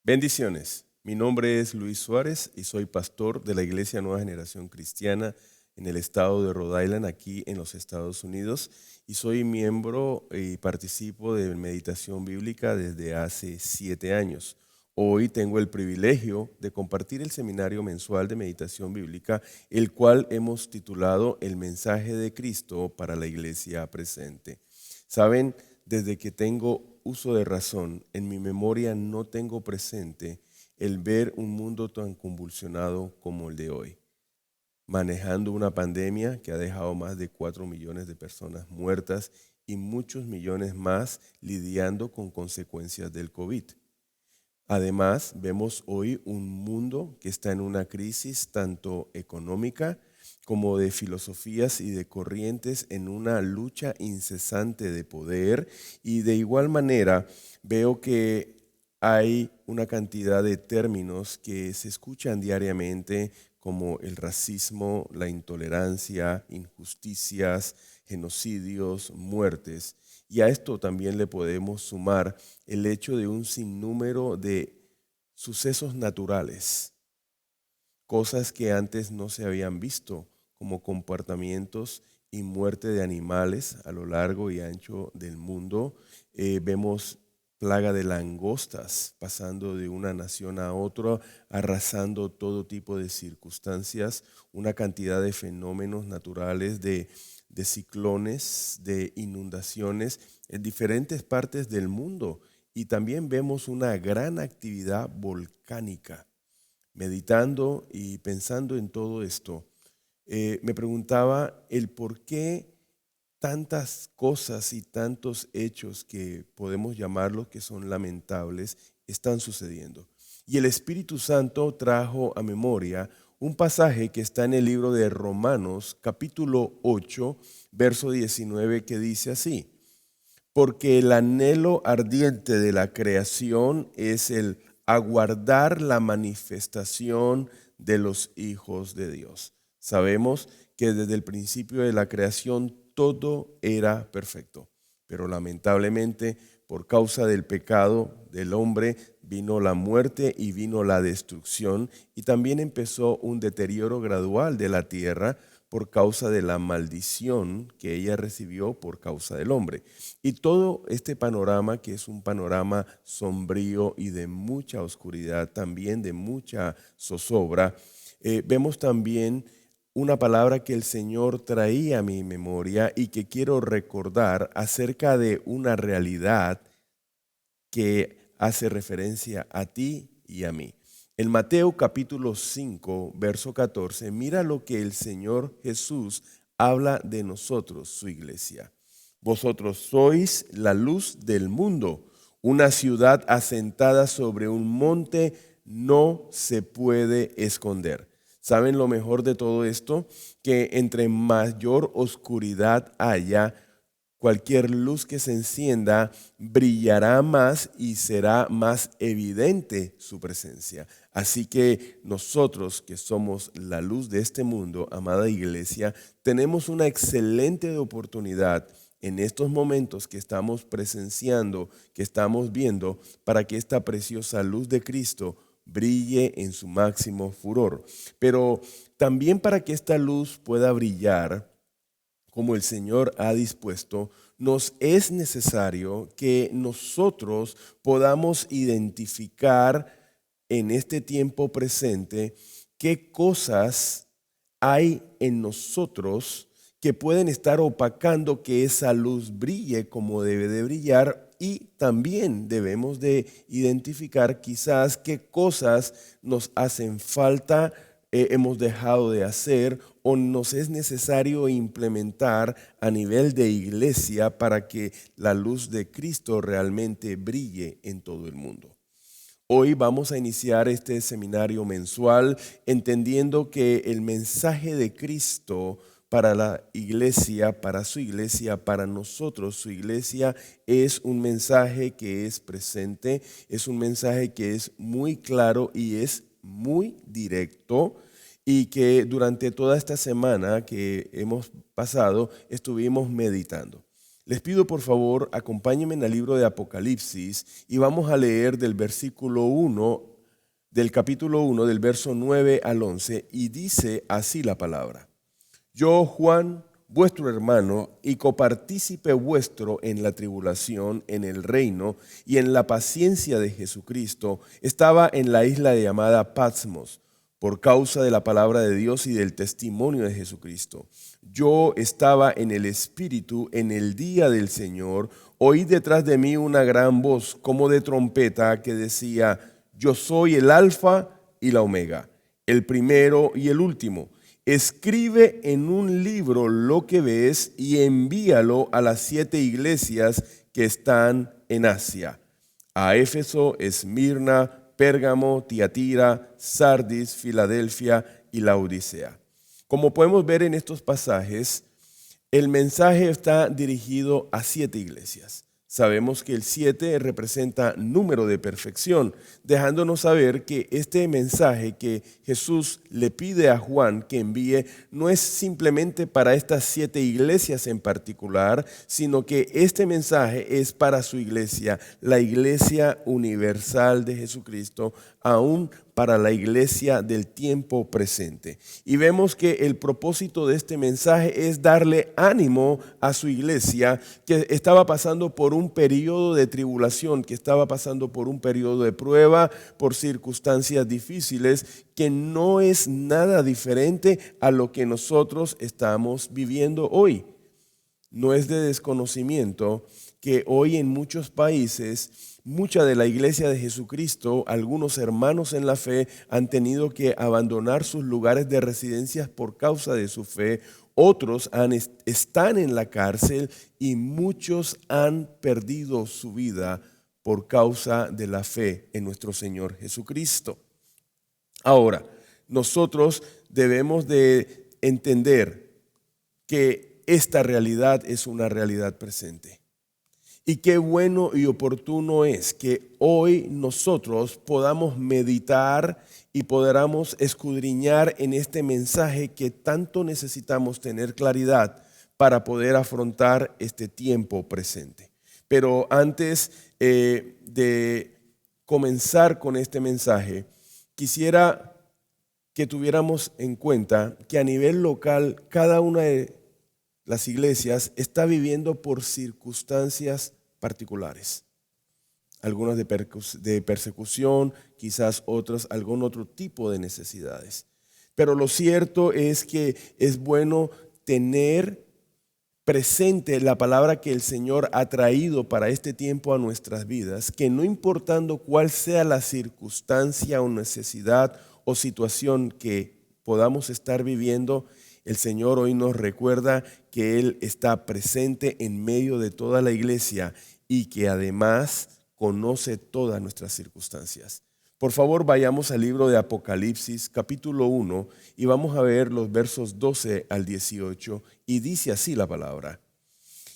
Bendiciones. Mi nombre es Luis Suárez y soy pastor de la Iglesia Nueva Generación Cristiana en el estado de Rhode Island, aquí en los Estados Unidos. Y soy miembro y participo de Meditación Bíblica desde hace 7 años. Hoy tengo el privilegio de compartir el seminario mensual de Meditación Bíblica, el cual hemos titulado El mensaje de Cristo para la Iglesia presente. Saben, desde que tengo uso de razón, en mi memoria no tengo presente el ver un mundo tan convulsionado como el de hoy, manejando una pandemia que ha dejado más de 4 millones de personas muertas y muchos millones más lidiando con consecuencias del COVID. Además, vemos hoy un mundo que está en una crisis tanto económica como de filosofías y de corrientes, en una lucha incesante de poder, y de igual manera veo que hay una cantidad de términos que se escuchan diariamente como el racismo, la intolerancia, injusticias, genocidios, muertes. Y a esto también le podemos sumar el hecho de un sinnúmero de sucesos naturales, cosas que antes no se habían visto, como comportamientos y muerte de animales a lo largo y ancho del mundo. Vemos plaga de langostas pasando de una nación a otra, arrasando todo tipo de circunstancias, una cantidad de fenómenos naturales, de ciclones, de inundaciones en diferentes partes del mundo. Y también vemos una gran actividad volcánica. Meditando y pensando en todo esto, me preguntaba el por qué tantas cosas y tantos hechos que podemos llamarlos que son lamentables están sucediendo. Y el Espíritu Santo trajo a memoria un pasaje que está en el libro de Romanos, capítulo 8, verso 19, que dice así: porque el anhelo ardiente de la creación es el aguardar la manifestación de los hijos de Dios. Sabemos que desde el principio de la creación todo era perfecto, pero lamentablemente por causa del pecado del hombre vino la muerte y vino la destrucción, y también empezó un deterioro gradual de la tierra por causa de la maldición que ella recibió por causa del hombre. Y todo este panorama, que es un panorama sombrío y de mucha oscuridad, también de mucha zozobra, vemos también una palabra que el Señor traía a mi memoria y que quiero recordar acerca de una realidad que hace referencia a ti y a mí. En Mateo capítulo 5, verso 14, mira lo que el Señor Jesús habla de nosotros, su iglesia. Vosotros sois la luz del mundo. Una ciudad asentada sobre un monte no se puede esconder. ¿Saben lo mejor de todo esto? Que entre mayor oscuridad haya, cualquier luz que se encienda brillará más y será más evidente su presencia. Así que nosotros, que somos la luz de este mundo, amada iglesia, tenemos una excelente oportunidad en estos momentos que estamos presenciando, que estamos viendo, para que esta preciosa luz de Cristo brille en su máximo furor. Pero también para que esta luz pueda brillar como el Señor ha dispuesto, nos es necesario que nosotros podamos identificar en este tiempo presente qué cosas hay en nosotros que pueden estar opacando que esa luz brille como debe de brillar, y también debemos de identificar quizás qué cosas nos hacen falta, hemos dejado de hacer o nos es necesario implementar a nivel de iglesia para que la luz de Cristo realmente brille en todo el mundo. Hoy vamos a iniciar este seminario mensual entendiendo que el mensaje de Cristo para la iglesia, para su iglesia, para nosotros, su iglesia, es un mensaje que es presente, es un mensaje que es muy claro y es muy directo, y que durante toda esta semana que hemos pasado estuvimos meditando. Les pido por favor, acompáñenme en el libro de Apocalipsis y vamos a leer del versículo 1, del capítulo 1, del verso 9 al 11, y dice así la palabra. Yo, Juan, vuestro hermano y copartícipe vuestro en la tribulación, en el reino y en la paciencia de Jesucristo, estaba en la isla llamada Patmos, por causa de la palabra de Dios y del testimonio de Jesucristo. Yo estaba en el Espíritu en el día del Señor. Oí detrás de mí una gran voz como de trompeta que decía: yo soy el Alfa y la Omega, el primero y el último. Escribe en un libro lo que ves y envíalo a las 7 iglesias que están en Asia: a Éfeso, Esmirna, Pérgamo, Tiatira, Sardis, Filadelfia y Laodicea. Como podemos ver en estos pasajes, el mensaje está dirigido a 7 iglesias. Sabemos que el 7 representa número de perfección, dejándonos saber que este mensaje que Jesús le pide a Juan que envíe no es simplemente para estas 7 iglesias en particular, sino que este mensaje es para su iglesia, la iglesia universal de Jesucristo, aún para la iglesia del tiempo presente. Y vemos que el propósito de este mensaje es darle ánimo a su iglesia que estaba pasando por un periodo de tribulación, que estaba pasando por un periodo de prueba, por circunstancias difíciles, que no es nada diferente a lo que nosotros estamos viviendo hoy. No es de desconocimiento que hoy en muchos países, mucha de la iglesia de Jesucristo, algunos hermanos en la fe han tenido que abandonar sus lugares de residencia por causa de su fe. Otros están en la cárcel y muchos han perdido su vida por causa de la fe en nuestro Señor Jesucristo. Ahora, nosotros debemos de entender que esta realidad es una realidad presente. Y qué bueno y oportuno es que hoy nosotros podamos meditar y podamos escudriñar en este mensaje que tanto necesitamos tener claridad para poder afrontar este tiempo presente. Pero antes de comenzar con este mensaje, quisiera que tuviéramos en cuenta que a nivel local cada una de las iglesias está viviendo por circunstancias particulares. Algunas de persecución, quizás otras, algún otro tipo de necesidades. Pero lo cierto es que es bueno tener presente la palabra que el Señor ha traído para este tiempo a nuestras vidas, que no importando cuál sea la circunstancia o necesidad o situación que podamos estar viviendo, el Señor hoy nos recuerda que Él está presente en medio de toda la iglesia y que además conoce todas nuestras circunstancias. Por favor, vayamos al libro de Apocalipsis, capítulo 1, y vamos a ver los versos 12 al 18, y dice así la palabra.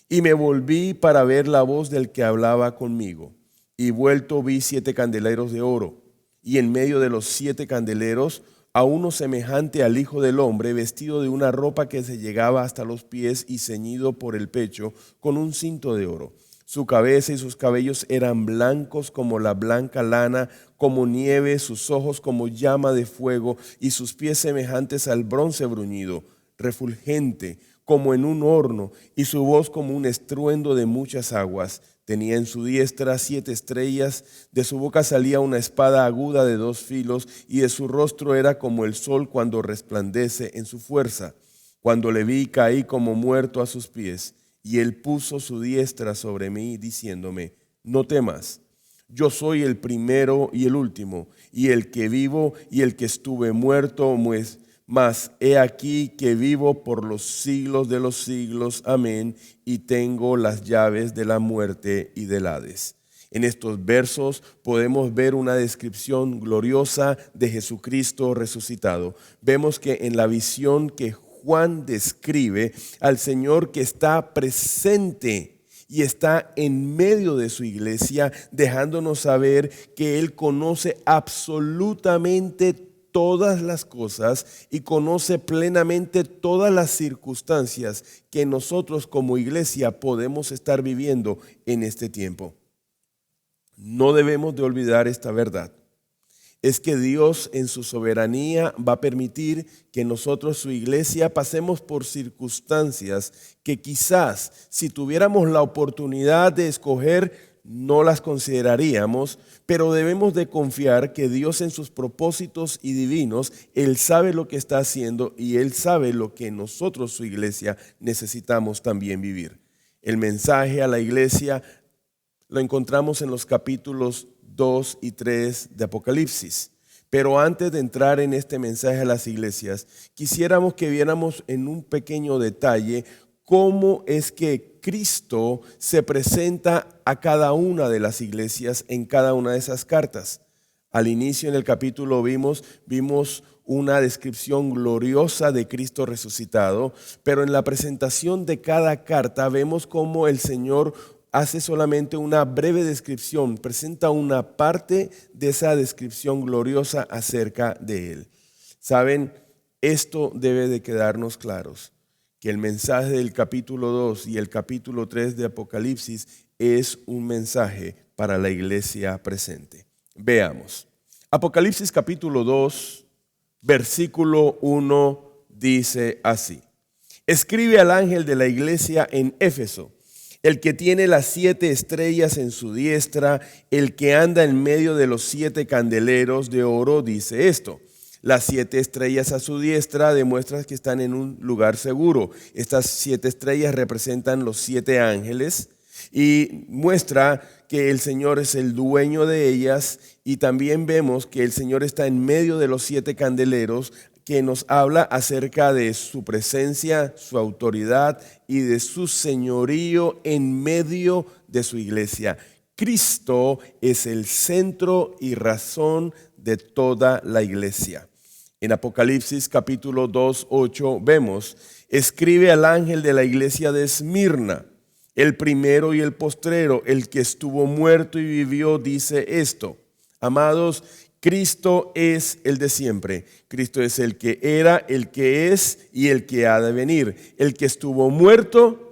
Y me volví para ver la voz del que hablaba conmigo, y vuelto vi 7 candeleros de oro, y en medio de los 7 candeleros a uno semejante al Hijo del Hombre, vestido de una ropa que se llegaba hasta los pies y ceñido por el pecho con un cinto de oro. Su cabeza y sus cabellos eran blancos como la blanca lana, como nieve, sus ojos como llama de fuego y sus pies semejantes al bronce bruñido, refulgente como en un horno, y su voz como un estruendo de muchas aguas. Tenía en su diestra 7 estrellas, de su boca salía una espada aguda de 2 filos, y de su rostro era como el sol cuando resplandece en su fuerza. Cuando le vi, caí como muerto a sus pies, y él puso su diestra sobre mí, diciéndome: no temas, yo soy el primero y el último, y el que vivo y el que estuve muerto, mas he aquí que vivo por los siglos de los siglos. Amén. Y tengo las llaves de la muerte y del Hades. En estos versos podemos ver una descripción gloriosa de Jesucristo resucitado. Vemos que en la visión que Juan describe al Señor que está presente y está en medio de su iglesia, dejándonos saber que Él conoce absolutamente todas las cosas y conoce plenamente todas las circunstancias que nosotros como iglesia podemos estar viviendo en este tiempo. No debemos de olvidar esta verdad. Es que Dios en su soberanía va a permitir que nosotros, su iglesia, pasemos por circunstancias que quizás si tuviéramos la oportunidad de escoger, no las consideraríamos, pero debemos de confiar que Dios en sus propósitos y divinos, Él sabe lo que está haciendo y Él sabe lo que nosotros, su iglesia, necesitamos también vivir. El mensaje a la iglesia lo encontramos en los capítulos 2 y 3 de Apocalipsis. Pero antes de entrar en este mensaje a las iglesias, quisiéramos que viéramos en un pequeño detalle cómo es que Cristo se presenta a cada una de las iglesias en cada una de esas cartas. Al inicio en el capítulo vimos una descripción gloriosa de Cristo resucitado, pero en la presentación de cada carta vemos cómo el Señor hace solamente una breve descripción, presenta una parte de esa descripción gloriosa acerca de Él. Saben, esto debe de quedarnos claros, que el mensaje del capítulo 2 y el capítulo 3 de Apocalipsis es un mensaje para la iglesia presente. Veamos. Apocalipsis capítulo 2, versículo 1 dice así: escribe al ángel de la iglesia en Éfeso, el que tiene las 7 estrellas en su diestra, el que anda en medio de los 7 candeleros de oro, dice esto. Las 7 estrellas a su diestra demuestran que están en un lugar seguro. Estas 7 estrellas representan los 7 ángeles y muestra que el Señor es el dueño de ellas, y también vemos que el Señor está en medio de los 7 candeleros, que nos habla acerca de su presencia, su autoridad y de su señorío en medio de su iglesia. Cristo es el centro y razón de toda la iglesia. En Apocalipsis capítulo 2, 8 vemos: escribe al ángel de la iglesia de Esmirna, el primero y el postrero, el que estuvo muerto y vivió, dice esto. Amados, Cristo es el de siempre. Cristo es el que era, el que es y el que ha de venir. El que estuvo muerto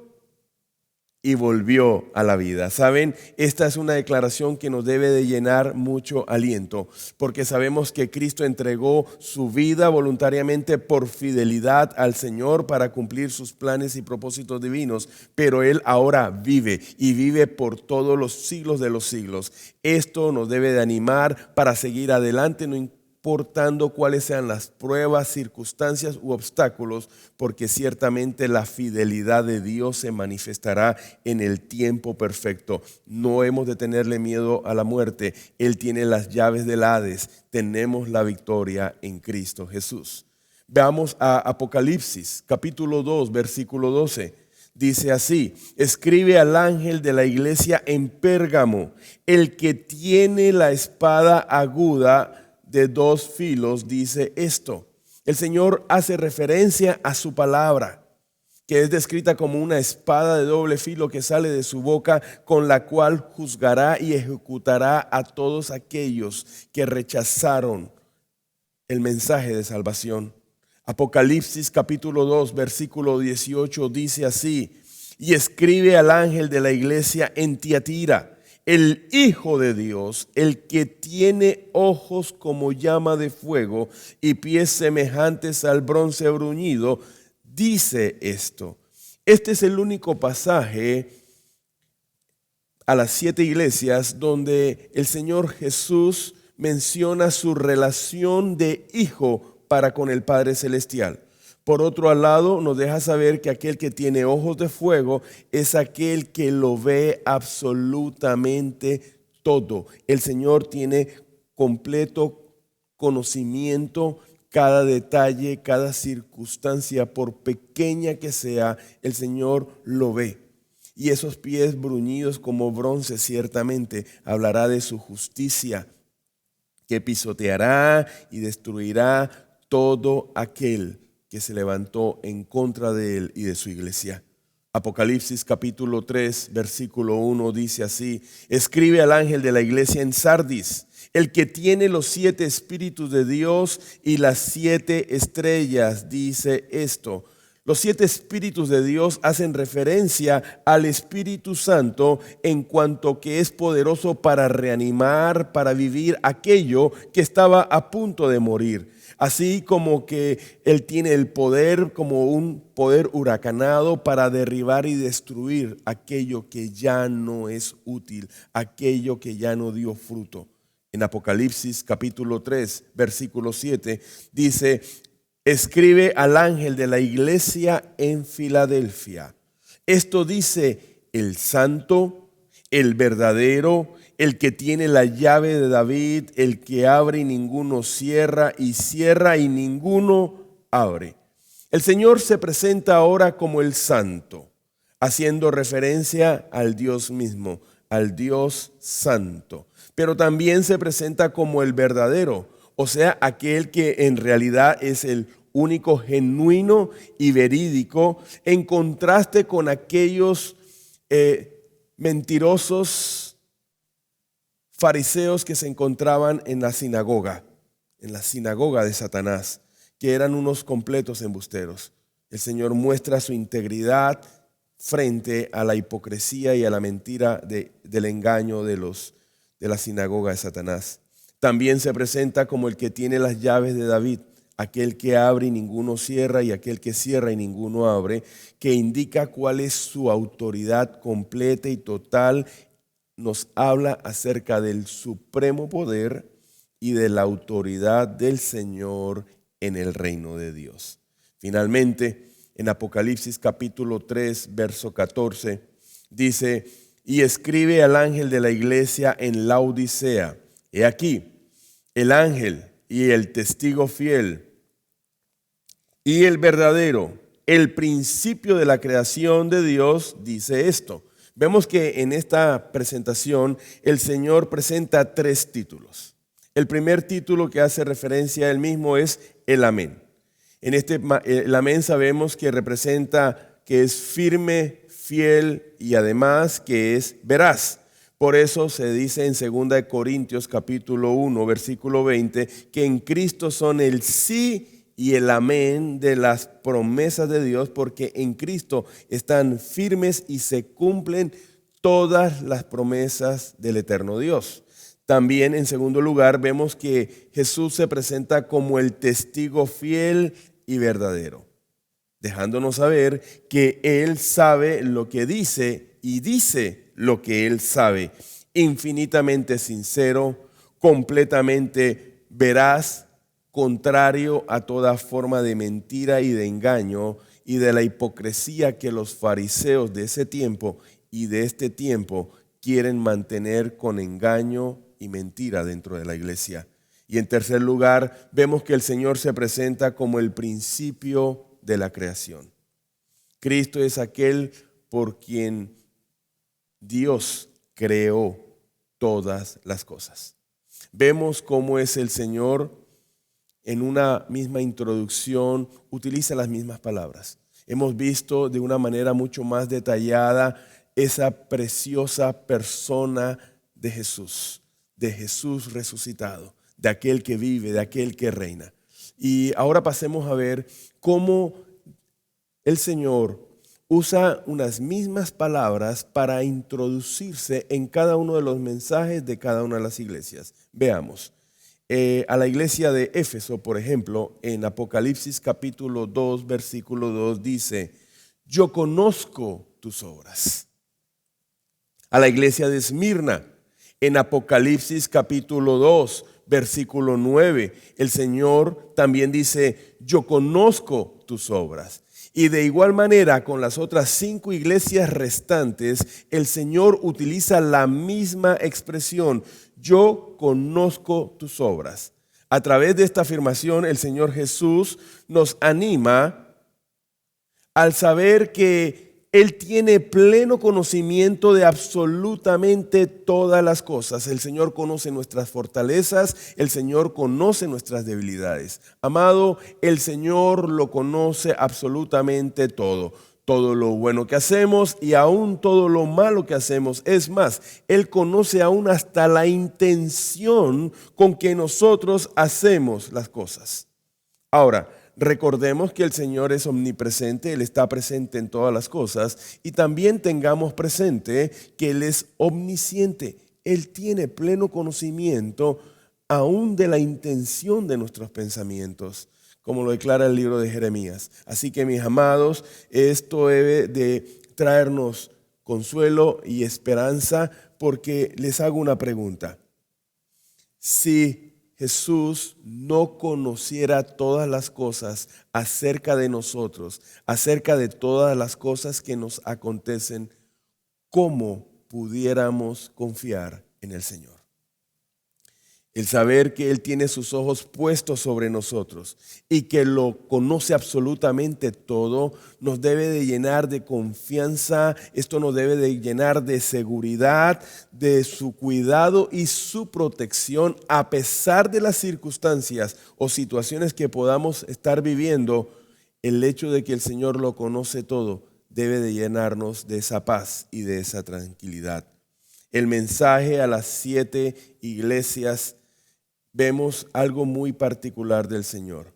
y volvió a la vida. ¿Saben? Esta es una declaración que nos debe de llenar mucho aliento, porque sabemos que Cristo entregó su vida voluntariamente por fidelidad al Señor para cumplir sus planes y propósitos divinos, pero Él ahora vive y vive por todos los siglos de los siglos. Esto nos debe de animar para seguir adelante, no importando cuáles sean las pruebas, circunstancias u obstáculos, porque ciertamente la fidelidad de Dios se manifestará en el tiempo perfecto. No hemos de tenerle miedo a la muerte. Él tiene las llaves del Hades. Tenemos la victoria en Cristo Jesús. Veamos a Apocalipsis, capítulo 2, versículo 12. Dice así: escribe al ángel de la iglesia en Pérgamo, el que tiene la espada aguda de 2 filos, dice esto. El Señor hace referencia a su palabra, que es descrita como una espada de doble filo que sale de su boca, con la cual juzgará y ejecutará a todos aquellos que rechazaron el mensaje de salvación. Apocalipsis capítulo 2, versículo 18 dice así: y escribe al ángel de la iglesia en Tiatira, el Hijo de Dios, el que tiene ojos como llama de fuego y pies semejantes al bronce bruñido, dice esto. Este es el único pasaje a las 7 iglesias donde el Señor Jesús menciona su relación de hijo para con el Padre Celestial. Por otro lado, nos deja saber que aquel que tiene ojos de fuego es aquel que lo ve absolutamente todo. El Señor tiene completo conocimiento, cada detalle, cada circunstancia, por pequeña que sea, el Señor lo ve. Y esos pies bruñidos como bronce ciertamente hablará de su justicia, que pisoteará y destruirá todo aquel que se levantó en contra de él y de su iglesia. Apocalipsis capítulo 3, versículo 1 dice así: escribe al ángel de la iglesia en Sardis, el que tiene los 7 espíritus de Dios y las 7 estrellas, dice esto. Los 7 espíritus de Dios hacen referencia al Espíritu Santo en cuanto que es poderoso para reanimar, para vivir aquello que estaba a punto de morir. Así como que Él tiene el poder como un poder huracanado para derribar y destruir aquello que ya no es útil, aquello que ya no dio fruto. En Apocalipsis capítulo 3, versículo 7 dice: escribe al ángel de la iglesia en Filadelfia. Esto dice el santo, el verdadero, el que tiene la llave de David, el que abre y ninguno cierra, y cierra y ninguno abre. El Señor se presenta ahora como el santo, haciendo referencia al Dios mismo, al Dios santo. Pero también se presenta como el verdadero, o sea, aquel que en realidad es el único, genuino y verídico, en contraste con aquellos mentirosos fariseos que se encontraban en la sinagoga de Satanás, que eran unos completos embusteros. El Señor muestra su integridad frente a la hipocresía y a la mentira del engaño de la sinagoga de Satanás. También se presenta como el que tiene las llaves de David, aquel que abre y ninguno cierra, y aquel que cierra y ninguno abre, que indica cuál es su autoridad completa y total. Nos habla acerca del supremo poder y de la autoridad del Señor en el reino de Dios. Finalmente, en Apocalipsis capítulo 3, verso 14, dice: y escribe al ángel de la iglesia en Laodicea. He aquí, el ángel y el testigo fiel y el verdadero, el principio de la creación de Dios, dice esto. Vemos que en esta presentación el Señor presenta 3 títulos. El primer título que hace referencia a él mismo es el amén. En el amén sabemos que representa que es firme, fiel y además que es veraz. Por eso se dice en 2 Corintios capítulo 1, versículo 20, que en Cristo son el sí y el amén de las promesas de Dios, porque en Cristo están firmes y se cumplen todas las promesas del eterno Dios. También, en segundo lugar, vemos que Jesús se presenta como el testigo fiel y verdadero, dejándonos saber que Él sabe lo que dice y dice lo que Él sabe, infinitamente sincero, completamente veraz, contrario a toda forma de mentira y de engaño y de la hipocresía que los fariseos de ese tiempo y de este tiempo quieren mantener con engaño y mentira dentro de la iglesia. Y en tercer lugar, vemos que el Señor se presenta como el principio de la creación. Cristo es aquel por quien Dios creó todas las cosas. Vemos cómo es el Señor. En una misma introducción utiliza las mismas palabras. Hemos visto de una manera mucho más detallada esa preciosa persona de Jesús resucitado, de aquel que vive, de aquel que reina. Y ahora pasemos a ver cómo el Señor usa unas mismas palabras para introducirse en cada uno de los mensajes de cada una de las iglesias. Veamos. A la iglesia de Éfeso, por ejemplo, en Apocalipsis capítulo 2, versículo 2 dice: yo conozco tus obras. A la iglesia de Esmirna, en Apocalipsis capítulo 2, versículo 9, el Señor también dice: yo conozco tus obras. Y de igual manera con las otras 5 iglesias restantes, el Señor utiliza la misma expresión: yo conozco tus obras. A través de esta afirmación, el Señor Jesús nos anima al saber que Él tiene pleno conocimiento de absolutamente todas las cosas. El Señor conoce nuestras fortalezas, el Señor conoce nuestras debilidades. Amado, el Señor lo conoce absolutamente todo. todo lo bueno que hacemos y aún todo lo malo que hacemos. Es más, Él conoce aún hasta la intención con que nosotros hacemos las cosas. Ahora, recordemos que el Señor es omnipresente, Él está presente en todas las cosas, y también tengamos presente que Él es omnisciente. Él tiene pleno conocimiento aún de la intención de nuestros pensamientos, como lo declara el libro de Jeremías. Así que, mis amados, esto debe de traernos consuelo y esperanza, porque les hago una pregunta. Si Jesús no conociera todas las cosas acerca de nosotros, acerca de todas las cosas que nos acontecen, ¿cómo pudiéramos confiar en el Señor? El saber que Él tiene sus ojos puestos sobre nosotros y que lo conoce absolutamente todo, nos debe de llenar de confianza. Esto nos debe de llenar de seguridad, de su cuidado y su protección, a pesar de las circunstancias o situaciones que podamos estar viviendo. El hecho de que el Señor lo conoce todo debe de llenarnos de esa paz y de esa tranquilidad. El mensaje a las 7 iglesias, vemos algo muy particular del Señor.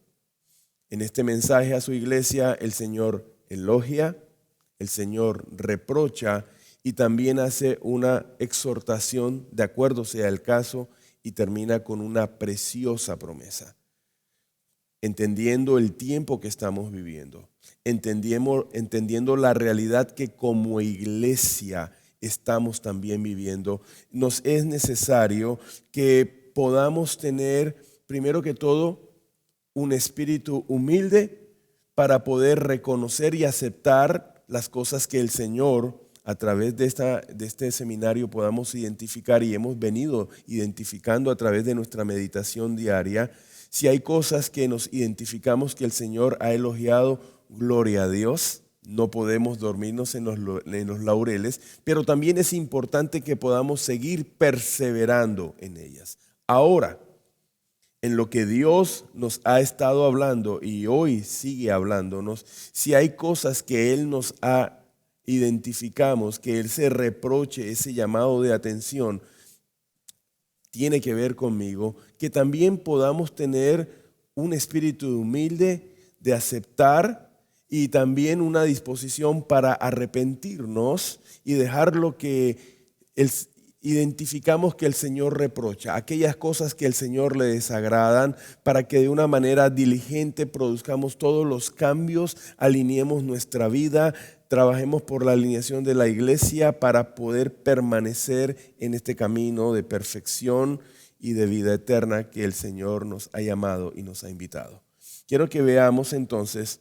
En este mensaje a su iglesia, el Señor elogia, el Señor reprocha y también hace una exhortación, de acuerdo sea el caso, y termina con una preciosa promesa. Entendiendo el tiempo que estamos viviendo, entendiendo la realidad que como iglesia estamos también viviendo, nos es necesario que podamos tener, primero que todo, un espíritu humilde para poder reconocer y aceptar las cosas que el Señor, a través de este seminario, podamos identificar, y hemos venido identificando a través de nuestra meditación diaria. Si hay cosas que nos identificamos que el Señor ha elogiado, gloria a Dios. No podemos dormirnos en los laureles, pero también es importante que podamos seguir perseverando en ellas. Ahora, en lo que Dios nos ha estado hablando y hoy sigue hablándonos, si hay cosas que Él nos identificamos, que Él se reproche, ese llamado de atención, tiene que ver conmigo, que también podamos tener un espíritu humilde de aceptar y también una disposición para arrepentirnos y dejar lo que identificamos que el Señor reprocha, aquellas cosas que el Señor le desagradan, para que de una manera diligente produzcamos todos los cambios, alineemos nuestra vida, trabajemos por la alineación de la iglesia para poder permanecer en este camino de perfección y de vida eterna que el Señor nos ha llamado y nos ha invitado. Quiero que veamos entonces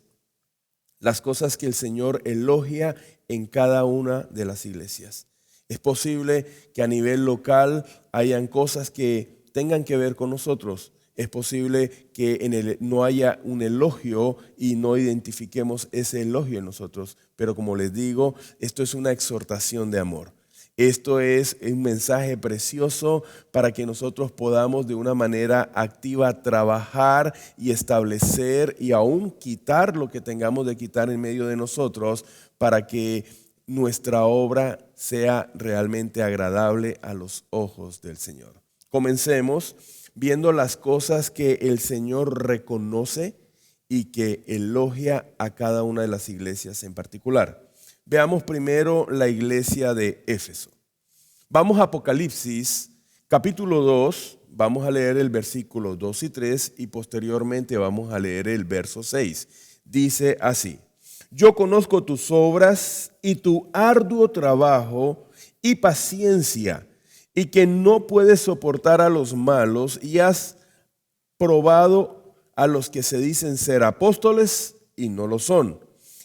las cosas que el Señor elogia en cada una de las iglesias. Es posible que a nivel local hayan cosas que tengan que ver con nosotros. Es posible que no haya un elogio y no identifiquemos ese elogio en nosotros. Pero como les digo, esto es una exhortación de amor. Esto es un mensaje precioso para que nosotros podamos de una manera activa trabajar y establecer y aún quitar lo que tengamos de quitar en medio de nosotros, para que nuestra obra sea realmente agradable a los ojos del Señor. Comencemos viendo las cosas que el Señor reconoce y que elogia a cada una de las iglesias en particular. Veamos primero la iglesia de Éfeso. Vamos a Apocalipsis, capítulo 2, vamos a leer el versículo 2 y 3 y posteriormente vamos a leer el verso 6. Dice así: yo conozco tus obras y tu arduo trabajo y paciencia, y que no puedes soportar a los malos, y has probado a los que se dicen ser apóstoles y no lo son,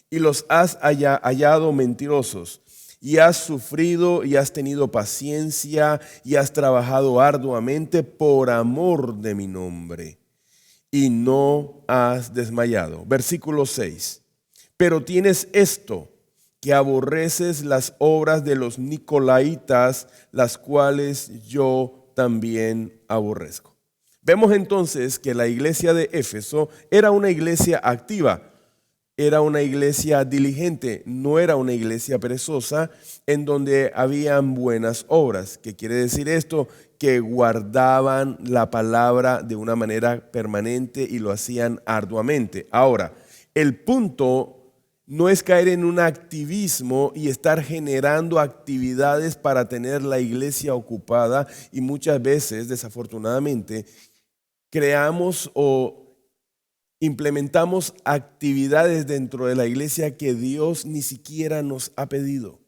y los has hallado mentirosos, y has sufrido y has tenido paciencia y has trabajado arduamente por amor de mi nombre, y no has desmayado. Versículo 6. Pero tienes esto, que aborreces las obras de los nicolaítas, las cuales yo también aborrezco. Vemos entonces que la iglesia de Éfeso era una iglesia activa. era una iglesia diligente, no era una iglesia perezosa, en donde habían buenas obras. ¿Qué quiere decir esto? Que guardaban la palabra de una manera permanente y lo hacían arduamente. Ahora, el punto no es caer en un activismo y estar generando actividades para tener la iglesia ocupada, y muchas veces, desafortunadamente, creamos o implementamos actividades dentro de la iglesia que Dios ni siquiera nos ha pedido.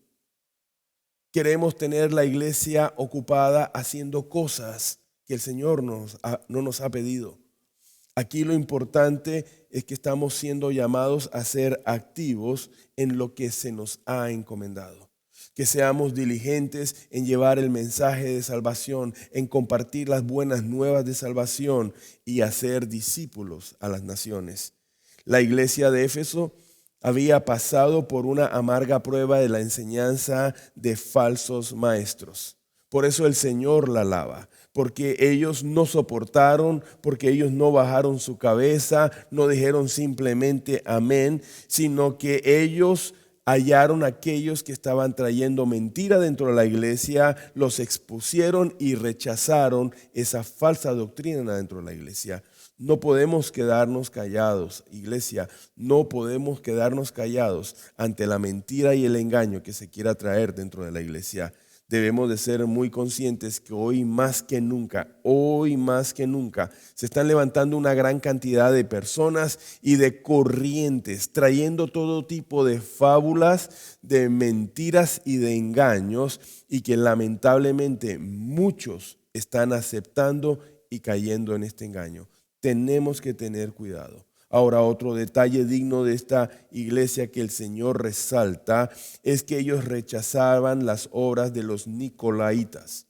Queremos tener la iglesia ocupada haciendo cosas que el Señor no nos ha pedido. Aquí lo importante es que estamos siendo llamados a ser activos en lo que se nos ha encomendado. Que seamos diligentes en llevar el mensaje de salvación, en compartir las buenas nuevas de salvación y hacer discípulos a las naciones. La iglesia de Éfeso había pasado por una amarga prueba de la enseñanza de falsos maestros. Por eso el Señor la alaba, porque ellos no soportaron, porque ellos no bajaron su cabeza, no dijeron simplemente amén, sino que ellos hallaron a aquellos que estaban trayendo mentira dentro de la iglesia, los expusieron y rechazaron esa falsa doctrina dentro de la iglesia. No podemos quedarnos callados, iglesia, no podemos quedarnos callados ante la mentira y el engaño que se quiera traer dentro de la iglesia. Debemos de ser muy conscientes que hoy más que nunca, se están levantando una gran cantidad de personas y de corrientes, trayendo todo tipo de fábulas, de mentiras y de engaños, y que lamentablemente muchos están aceptando y cayendo en este engaño. Tenemos que tener cuidado. Ahora, otro detalle digno de esta iglesia que el Señor resalta es que ellos rechazaban las obras de los nicolaitas.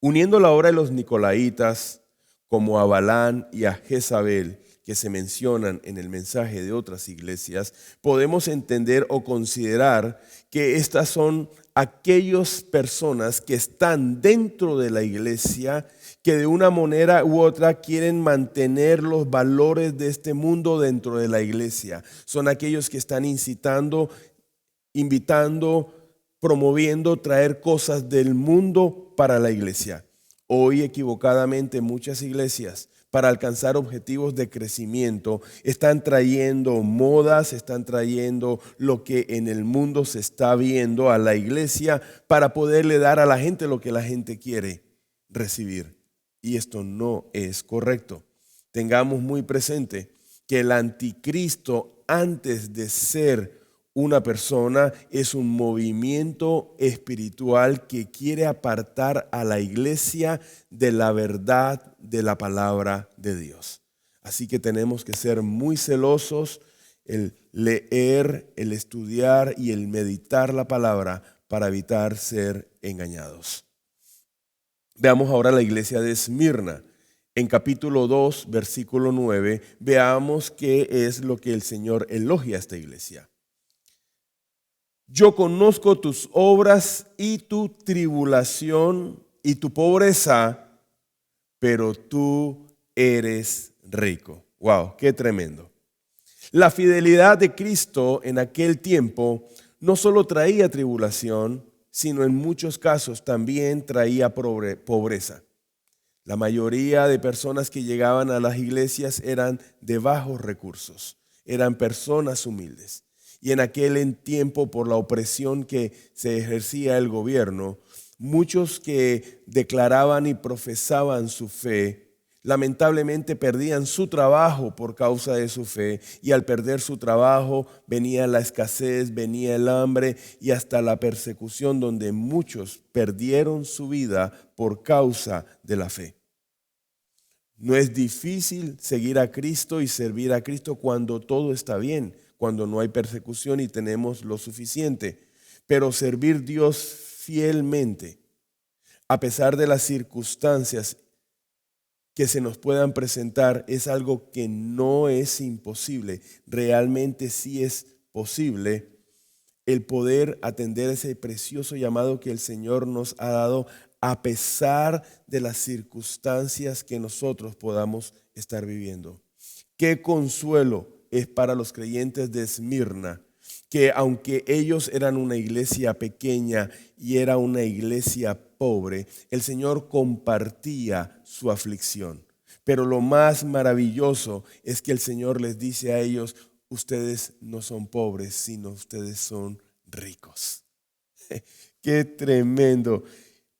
Uniendo la obra de los nicolaitas como a Balán y a Jezabel, que se mencionan en el mensaje de otras iglesias, podemos entender o considerar que estas son aquellas personas que están dentro de la iglesia, que de una manera u otra quieren mantener los valores de este mundo dentro de la iglesia. Son aquellos que están incitando, invitando, promoviendo traer cosas del mundo para la iglesia. Hoy equivocadamente muchas iglesias, para alcanzar objetivos de crecimiento, están trayendo modas, están trayendo lo que en el mundo se está viendo a la iglesia para poderle dar a la gente lo que la gente quiere recibir. Y esto no es correcto. Tengamos muy presente que el anticristo, antes de ser una persona, es un movimiento espiritual que quiere apartar a la iglesia de la verdad de la palabra de Dios. Así que tenemos que ser muy celosos, el leer, el estudiar y el meditar la palabra para evitar ser engañados. Veamos ahora la iglesia de Esmirna. En capítulo 2, versículo 9, veamos qué es lo que el Señor elogia a esta iglesia. Yo conozco tus obras y tu tribulación y tu pobreza, pero tú eres rico. Wow, qué tremendo. La fidelidad de Cristo en aquel tiempo no solo traía tribulación, sino en muchos casos también traía pobreza. La mayoría de personas que llegaban a las iglesias eran de bajos recursos, eran personas humildes. Y en aquel tiempo, por la opresión que se ejercía el gobierno, muchos que declaraban y profesaban su fe, lamentablemente perdían su trabajo por causa de su fe, y al perder su trabajo venía la escasez, venía el hambre y hasta la persecución, donde muchos perdieron su vida por causa de la fe. No es difícil seguir a Cristo y servir a Cristo cuando todo está bien, cuando no hay persecución y tenemos lo suficiente. Pero servir a Dios fielmente, a pesar de las circunstancias que se nos puedan presentar, es algo que no es imposible. Realmente sí es posible el poder atender ese precioso llamado que el Señor nos ha dado, a pesar de las circunstancias que nosotros podamos estar viviendo. Qué consuelo es para los creyentes de Esmirna, que aunque ellos eran una iglesia pequeña y era una iglesia pobre, el Señor compartía su aflicción. Pero lo más maravilloso es que el Señor les dice a ellos: ustedes no son pobres, sino ustedes son ricos. Qué tremendo.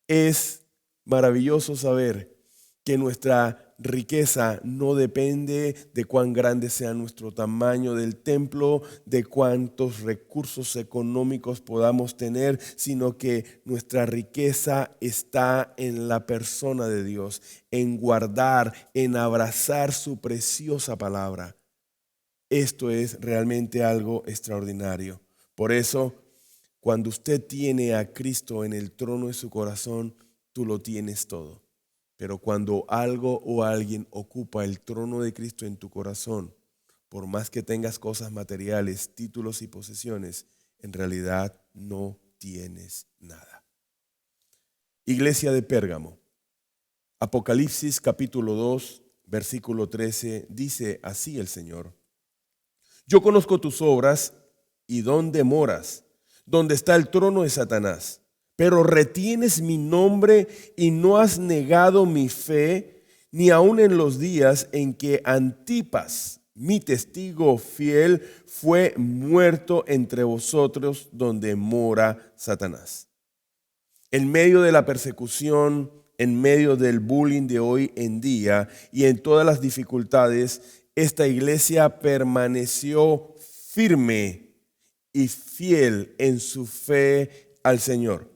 Es maravilloso saber que nuestra riqueza no depende de cuán grande sea nuestro tamaño del templo, de cuántos recursos económicos podamos tener, sino que nuestra riqueza está en la persona de Dios, en guardar, en abrazar su preciosa palabra. Esto es realmente algo extraordinario. Por eso, cuando usted tiene a Cristo en el trono de su corazón, tú lo tienes todo. Pero cuando algo o alguien ocupa el trono de Cristo en tu corazón, por más que tengas cosas materiales, títulos y posesiones, en realidad no tienes nada. Iglesia de Pérgamo, Apocalipsis capítulo 2, versículo 13, dice así el Señor: yo conozco tus obras y dónde moras, donde está el trono de Satanás. Pero retienes mi nombre y no has negado mi fe, ni aun en los días en que Antipas, mi testigo fiel, fue muerto entre vosotros, donde mora Satanás. En medio de la persecución, en medio del bullying de hoy en día y en todas las dificultades, esta iglesia permaneció firme y fiel en su fe al Señor.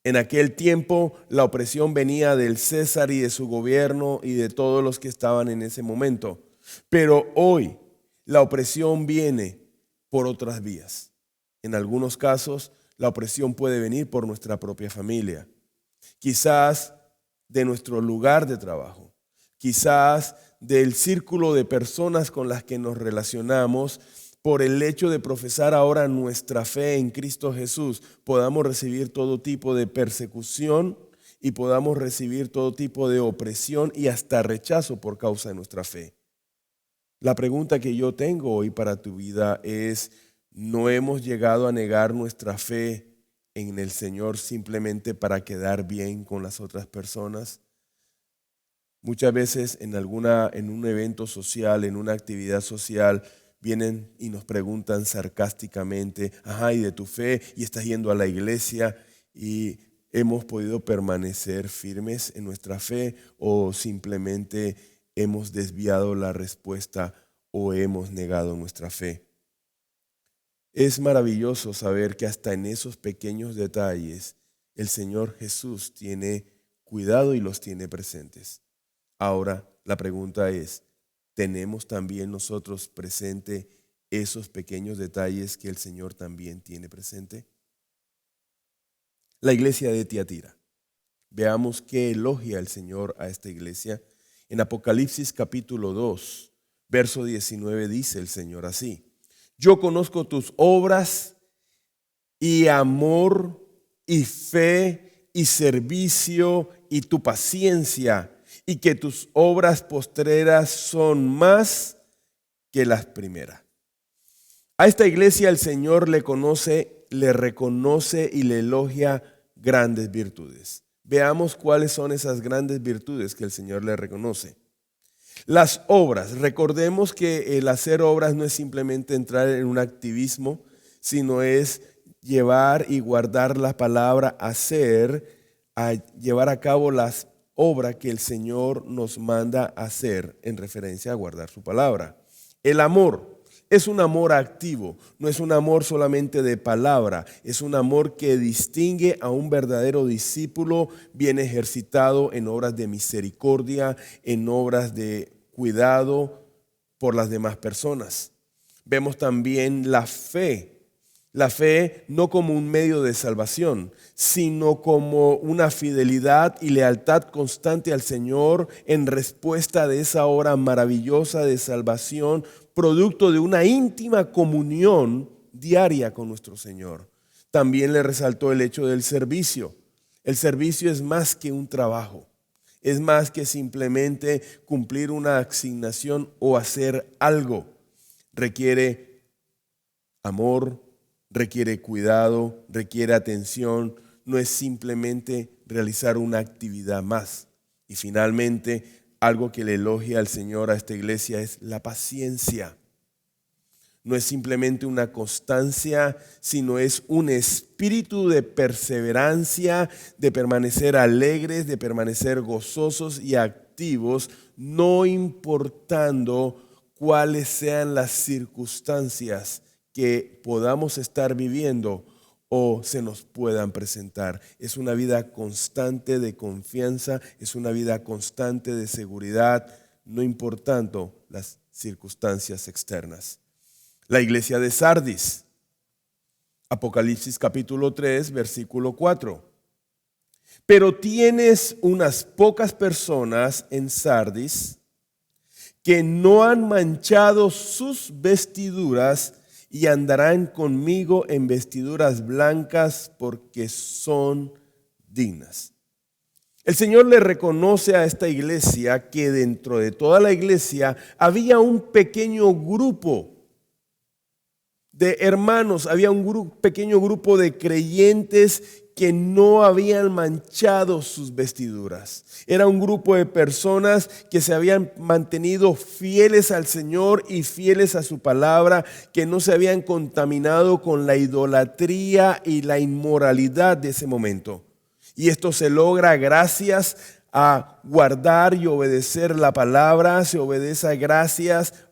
En aquel tiempo la opresión venía del César y de su gobierno y de todos los que estaban en ese momento. Pero hoy la opresión viene por otras vías. En algunos casos la opresión puede venir por nuestra propia familia, quizás de nuestro lugar de trabajo, quizás del círculo de personas con las que nos relacionamos. Por el hecho de profesar ahora nuestra fe en Cristo Jesús, podamos recibir todo tipo de persecución y podamos recibir todo tipo de opresión y hasta rechazo por causa de nuestra fe. La pregunta que yo tengo hoy para tu vida es: ¿no hemos llegado a negar nuestra fe en el Señor simplemente para quedar bien con las otras personas? Muchas veces en un evento social, en una actividad social, vienen y nos preguntan sarcásticamente: ajá, ¿y de tu fe? ¿Y estás yendo a la iglesia? ¿Y hemos podido permanecer firmes en nuestra fe o simplemente hemos desviado la respuesta o hemos negado nuestra fe? Es maravilloso saber que hasta en esos pequeños detalles el Señor Jesús tiene cuidado y los tiene presentes. Ahora la pregunta es: ¿tenemos también nosotros presente esos pequeños detalles que el Señor también tiene presente? La iglesia de Tiatira. Veamos qué elogia el Señor a esta iglesia. En Apocalipsis capítulo 2, verso 19 dice el Señor así: yo conozco tus obras y amor y fe y servicio y tu paciencia, y que tus obras postreras son más que las primeras. A esta iglesia el Señor le conoce, le reconoce y le elogia grandes virtudes. Veamos cuáles son esas grandes virtudes que el Señor le reconoce. Las obras. Recordemos que el hacer obras no es simplemente entrar en un activismo, sino es llevar y guardar la palabra, a llevar a cabo las obras que el Señor nos manda hacer en referencia a guardar su palabra. El amor es un amor activo, no es un amor solamente de palabra, es un amor que distingue a un verdadero discípulo bien ejercitado en obras de misericordia, en obras de cuidado por las demás personas. Vemos también la fe no como un medio de salvación, sino como una fidelidad y lealtad constante al Señor en respuesta de esa obra maravillosa de salvación, producto de una íntima comunión diaria con nuestro Señor. También le resaltó el hecho del servicio. El servicio es más que un trabajo, es más que simplemente cumplir una asignación o hacer algo. requiere amor, requiere cuidado, requiere atención. No es simplemente realizar una actividad más. Y finalmente, algo que le elogia al Señor a esta iglesia es la paciencia. No es simplemente una constancia, sino es un espíritu de perseverancia, de permanecer alegres, de permanecer gozosos y activos, no importando cuáles sean las circunstancias que podamos estar viviendo o se nos puedan presentar. Es una vida constante de confianza, es una vida constante de seguridad, no importando las circunstancias externas. La iglesia de Sardis, Apocalipsis capítulo 3, versículo 4. Pero tienes unas pocas personas en Sardis que no han manchado sus vestiduras y andarán conmigo en vestiduras blancas porque son dignas. El Señor le reconoce a esta iglesia que dentro de toda la iglesia había un pequeño grupo de hermanos, había un pequeño grupo de creyentes que no habían manchado sus vestiduras. Era un grupo de personas que se habían mantenido fieles al Señor y fieles a su palabra, que no se habían contaminado con la idolatría y la inmoralidad de ese momento. Y esto se logra gracias a guardar y obedecer la palabra, se obedece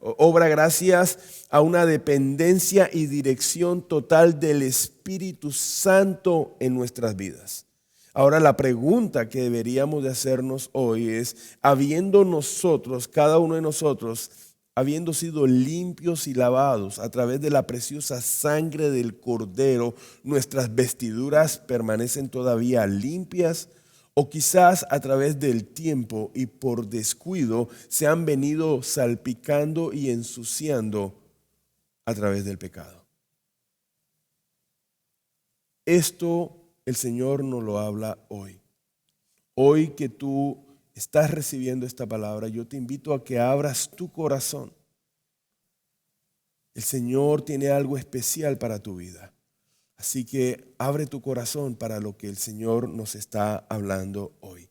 obra gracias a una dependencia y dirección total del Espíritu Santo en nuestras vidas. Ahora la pregunta que deberíamos de hacernos hoy es, habiendo nosotros, cada uno de nosotros, habiendo sido limpios y lavados a través de la preciosa sangre del Cordero, ¿nuestras vestiduras permanecen todavía limpias? O quizás a través del tiempo y por descuido se han venido salpicando y ensuciando a través del pecado. Esto el Señor nos lo habla hoy. Hoy que tú estás recibiendo esta palabra, yo te invito a que abras tu corazón. El Señor tiene algo especial para tu vida. Así que abre tu corazón para lo que el Señor nos está hablando hoy.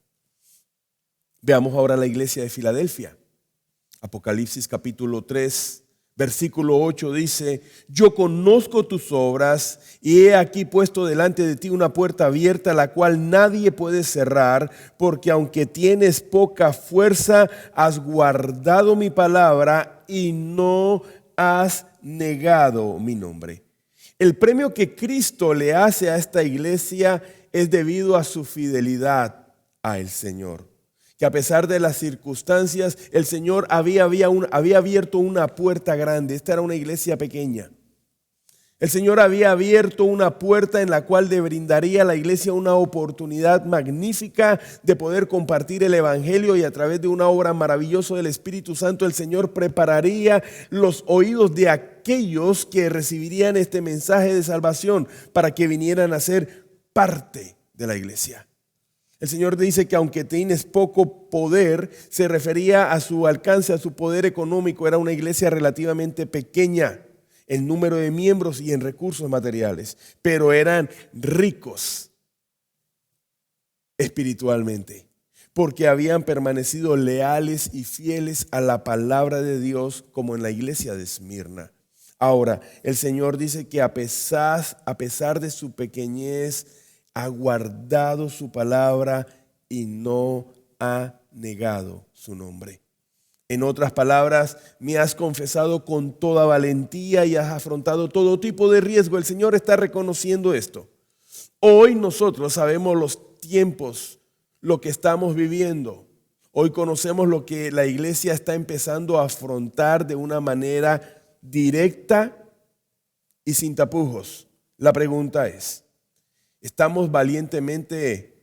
Veamos ahora la iglesia de Filadelfia. Apocalipsis capítulo 3, versículo 8 dice: yo conozco tus obras y he aquí puesto delante de ti una puerta abierta, la cual nadie puede cerrar, porque aunque tienes poca fuerza, has guardado mi palabra y no has negado mi nombre. El premio que Cristo le hace a esta iglesia es debido a su fidelidad al Señor. Que a pesar de las circunstancias, el Señor había abierto una puerta grande. Esta era una iglesia pequeña. El Señor había abierto una puerta en la cual le brindaría a la iglesia una oportunidad magnífica de poder compartir el evangelio, y a través de una obra maravillosa del Espíritu Santo el Señor prepararía los oídos de aquellos que recibirían este mensaje de salvación para que vinieran a ser parte de la iglesia. El Señor dice que aunque tienes poco poder, se refería a su alcance, a su poder económico. Era una iglesia relativamente pequeña en número de miembros y en recursos materiales, pero eran ricos espiritualmente, porque habían permanecido leales y fieles a la palabra de Dios, como en la iglesia de Esmirna. Ahora, el Señor dice que a pesar de su pequeñez, ha guardado su palabra y no ha negado su nombre. En otras palabras, me has confesado con toda valentía y has afrontado todo tipo de riesgo. El Señor está reconociendo esto. Hoy nosotros sabemos los tiempos, lo que estamos viviendo. Hoy conocemos lo que la iglesia está empezando a afrontar de una manera directa y sin tapujos. La pregunta es, ¿estamos valientemente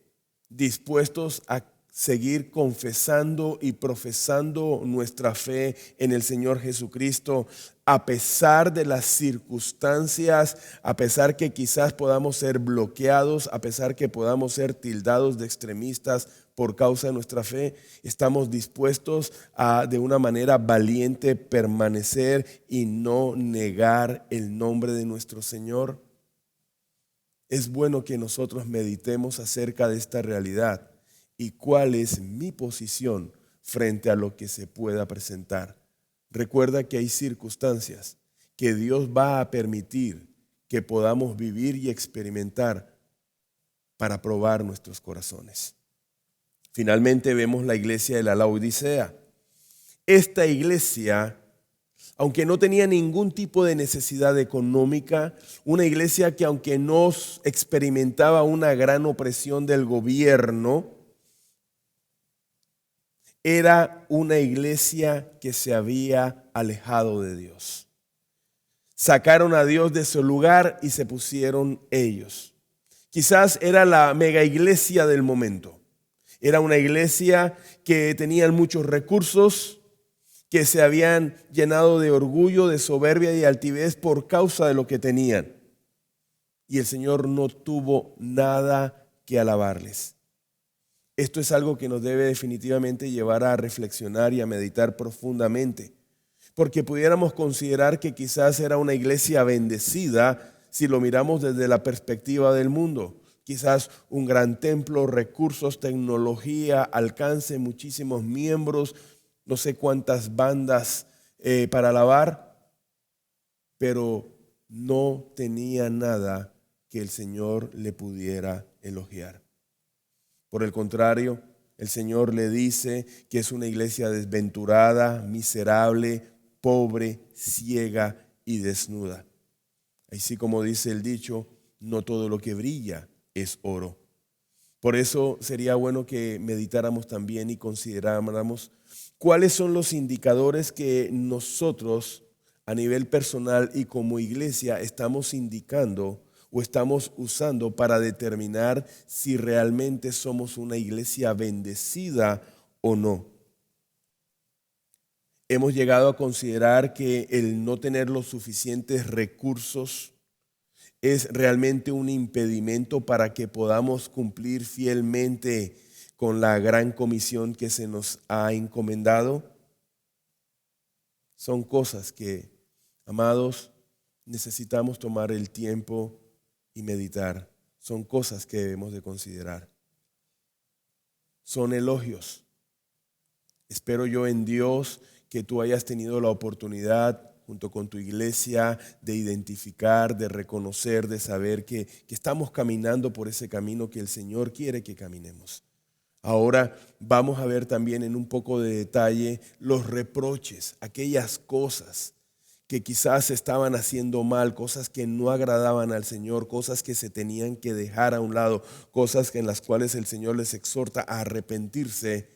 dispuestos a seguir confesando y profesando nuestra fe en el Señor Jesucristo, a pesar de las circunstancias, a pesar que quizás podamos ser bloqueados, a pesar que podamos ser tildados de extremistas por causa de nuestra fe. Estamos dispuestos a, de una manera valiente, permanecer y no negar el nombre de nuestro Señor. Es bueno que nosotros meditemos acerca de esta realidad y cuál es mi posición frente a lo que se pueda presentar. Recuerda que hay circunstancias que Dios va a permitir que podamos vivir y experimentar para probar nuestros corazones. Finalmente vemos la iglesia de la Laodicea. Esta iglesia, aunque no tenía ningún tipo de necesidad económica, una iglesia que aunque no experimentaba una gran opresión del gobierno, era una iglesia que se había alejado de Dios. Sacaron a Dios de su lugar y se pusieron ellos. Quizás era la mega iglesia del momento. Era una iglesia que tenía muchos recursos, que se habían llenado de orgullo, de soberbia y altivez por causa de lo que tenían. Y el Señor no tuvo nada que alabarles. Esto es algo que nos debe definitivamente llevar a reflexionar y a meditar profundamente, porque pudiéramos considerar que quizás era una iglesia bendecida si lo miramos desde la perspectiva del mundo. Quizás un gran templo, recursos, tecnología, alcance, muchísimos miembros, no sé cuántas bandas para alabar, pero no tenía nada que el Señor le pudiera elogiar. Por el contrario, el Señor le dice que es una iglesia desventurada, miserable, pobre, ciega y desnuda. Así como dice el dicho, no todo lo que brilla es oro. Por eso sería bueno que meditáramos también y consideráramos cuáles son los indicadores que nosotros a nivel personal y como iglesia estamos indicando o estamos usando para determinar si realmente somos una iglesia bendecida o no. Hemos llegado a considerar que el no tener los suficientes recursos es realmente un impedimento para que podamos cumplir fielmente con la gran comisión que se nos ha encomendado. Son cosas que, amados, necesitamos tomar el tiempo y meditar. Son cosas que debemos de considerar. Son elogios. Espero yo en Dios que tú hayas tenido la oportunidad junto con tu iglesia de identificar, de reconocer, de saber que estamos caminando por ese camino que el Señor quiere que caminemos. Ahora vamos a ver también en un poco de detalle los reproches, aquellas cosas que quizás estaban haciendo mal, cosas que no agradaban al Señor, cosas que se tenían que dejar a un lado, cosas en las cuales el Señor les exhorta a arrepentirse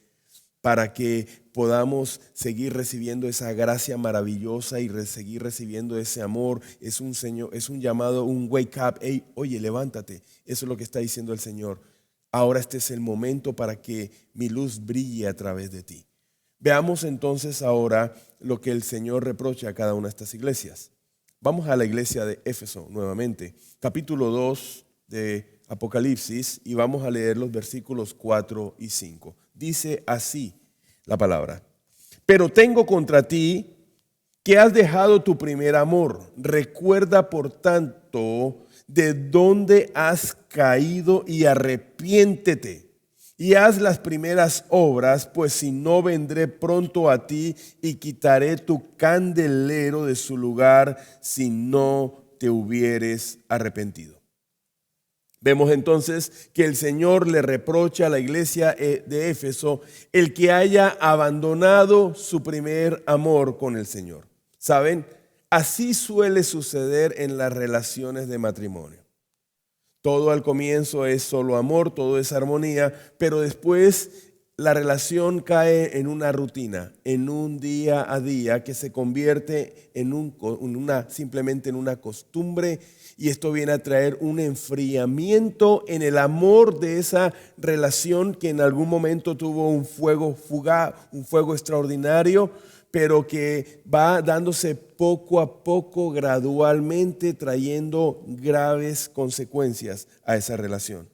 para que podamos seguir recibiendo esa gracia maravillosa y seguir recibiendo ese amor. Es un llamado, un wake up. Hey, oye, levántate. Eso es lo que está diciendo el Señor. Ahora este es el momento para que mi luz brille a través de ti. Veamos entonces ahora lo que el Señor reprocha a cada una de estas iglesias. Vamos a la iglesia de Éfeso nuevamente, capítulo 2 de Apocalipsis, y vamos a leer los versículos 4 y 5. Dice así la palabra: pero tengo contra ti que has dejado tu primer amor. Recuerda, por tanto, de dónde has caído y arrepiéntete. Y haz las primeras obras, pues si no, vendré pronto a ti y quitaré tu candelero de su lugar si no te hubieres arrepentido. Vemos entonces que el Señor le reprocha a la iglesia de Éfeso el que haya abandonado su primer amor con el Señor. ¿Saben? Así suele suceder en las relaciones de matrimonio. Todo al comienzo es solo amor, todo es armonía, pero después la relación cae en una rutina, en un día a día que se convierte simplemente en una costumbre, y esto viene a traer un enfriamiento en el amor de esa relación que en algún momento tuvo un fuego fugaz, un fuego extraordinario, pero que va dándose poco a poco, gradualmente, trayendo graves consecuencias a esa relación.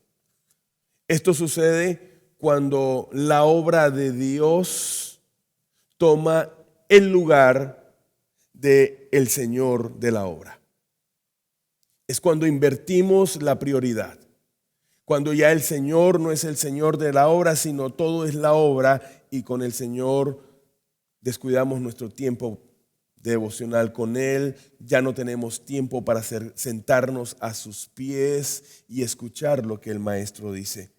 Esto sucede cuando la obra de Dios toma el lugar del Señor de la obra. Es cuando invertimos la prioridad. Cuando ya el Señor no es el Señor de la obra, sino todo es la obra, y con el Señor descuidamos nuestro tiempo devocional con Él, ya no tenemos tiempo para sentarnos a sus pies y escuchar lo que el Maestro dice.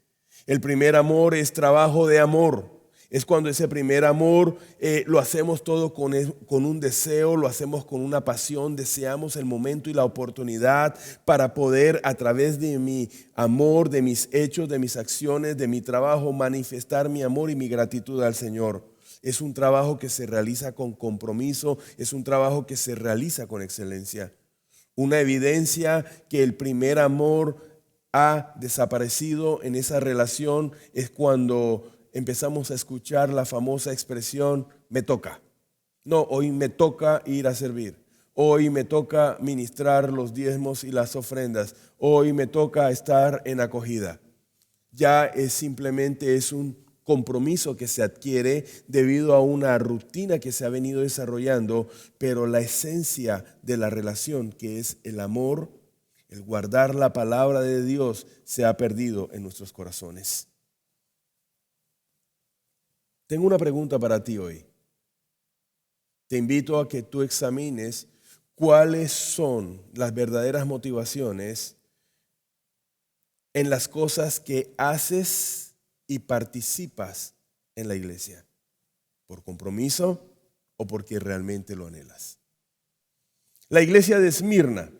El primer amor es trabajo de amor. Es cuando ese primer amor lo hacemos todo con un deseo, lo hacemos con una pasión, deseamos el momento y la oportunidad para poder, a través de mi amor, de mis hechos, de mis acciones, de mi trabajo, manifestar mi amor y mi gratitud al Señor. Es un trabajo que se realiza con compromiso, es un trabajo que se realiza con excelencia. Una evidencia que el primer amor ha desaparecido en esa relación es cuando empezamos a escuchar la famosa expresión, me toca. No, hoy me toca ir a servir. Hoy me toca ministrar los diezmos y las ofrendas. Hoy me toca estar en acogida. Ya es un compromiso que se adquiere debido a una rutina que se ha venido desarrollando, pero la esencia de la relación, que es el amor, el guardar la palabra de Dios, se ha perdido en nuestros corazones. Tengo una pregunta para ti hoy. Te invito a que tú examines cuáles son las verdaderas motivaciones en las cosas que haces y participas en la iglesia. ¿Por compromiso o porque realmente lo anhelas? La iglesia de Esmirna,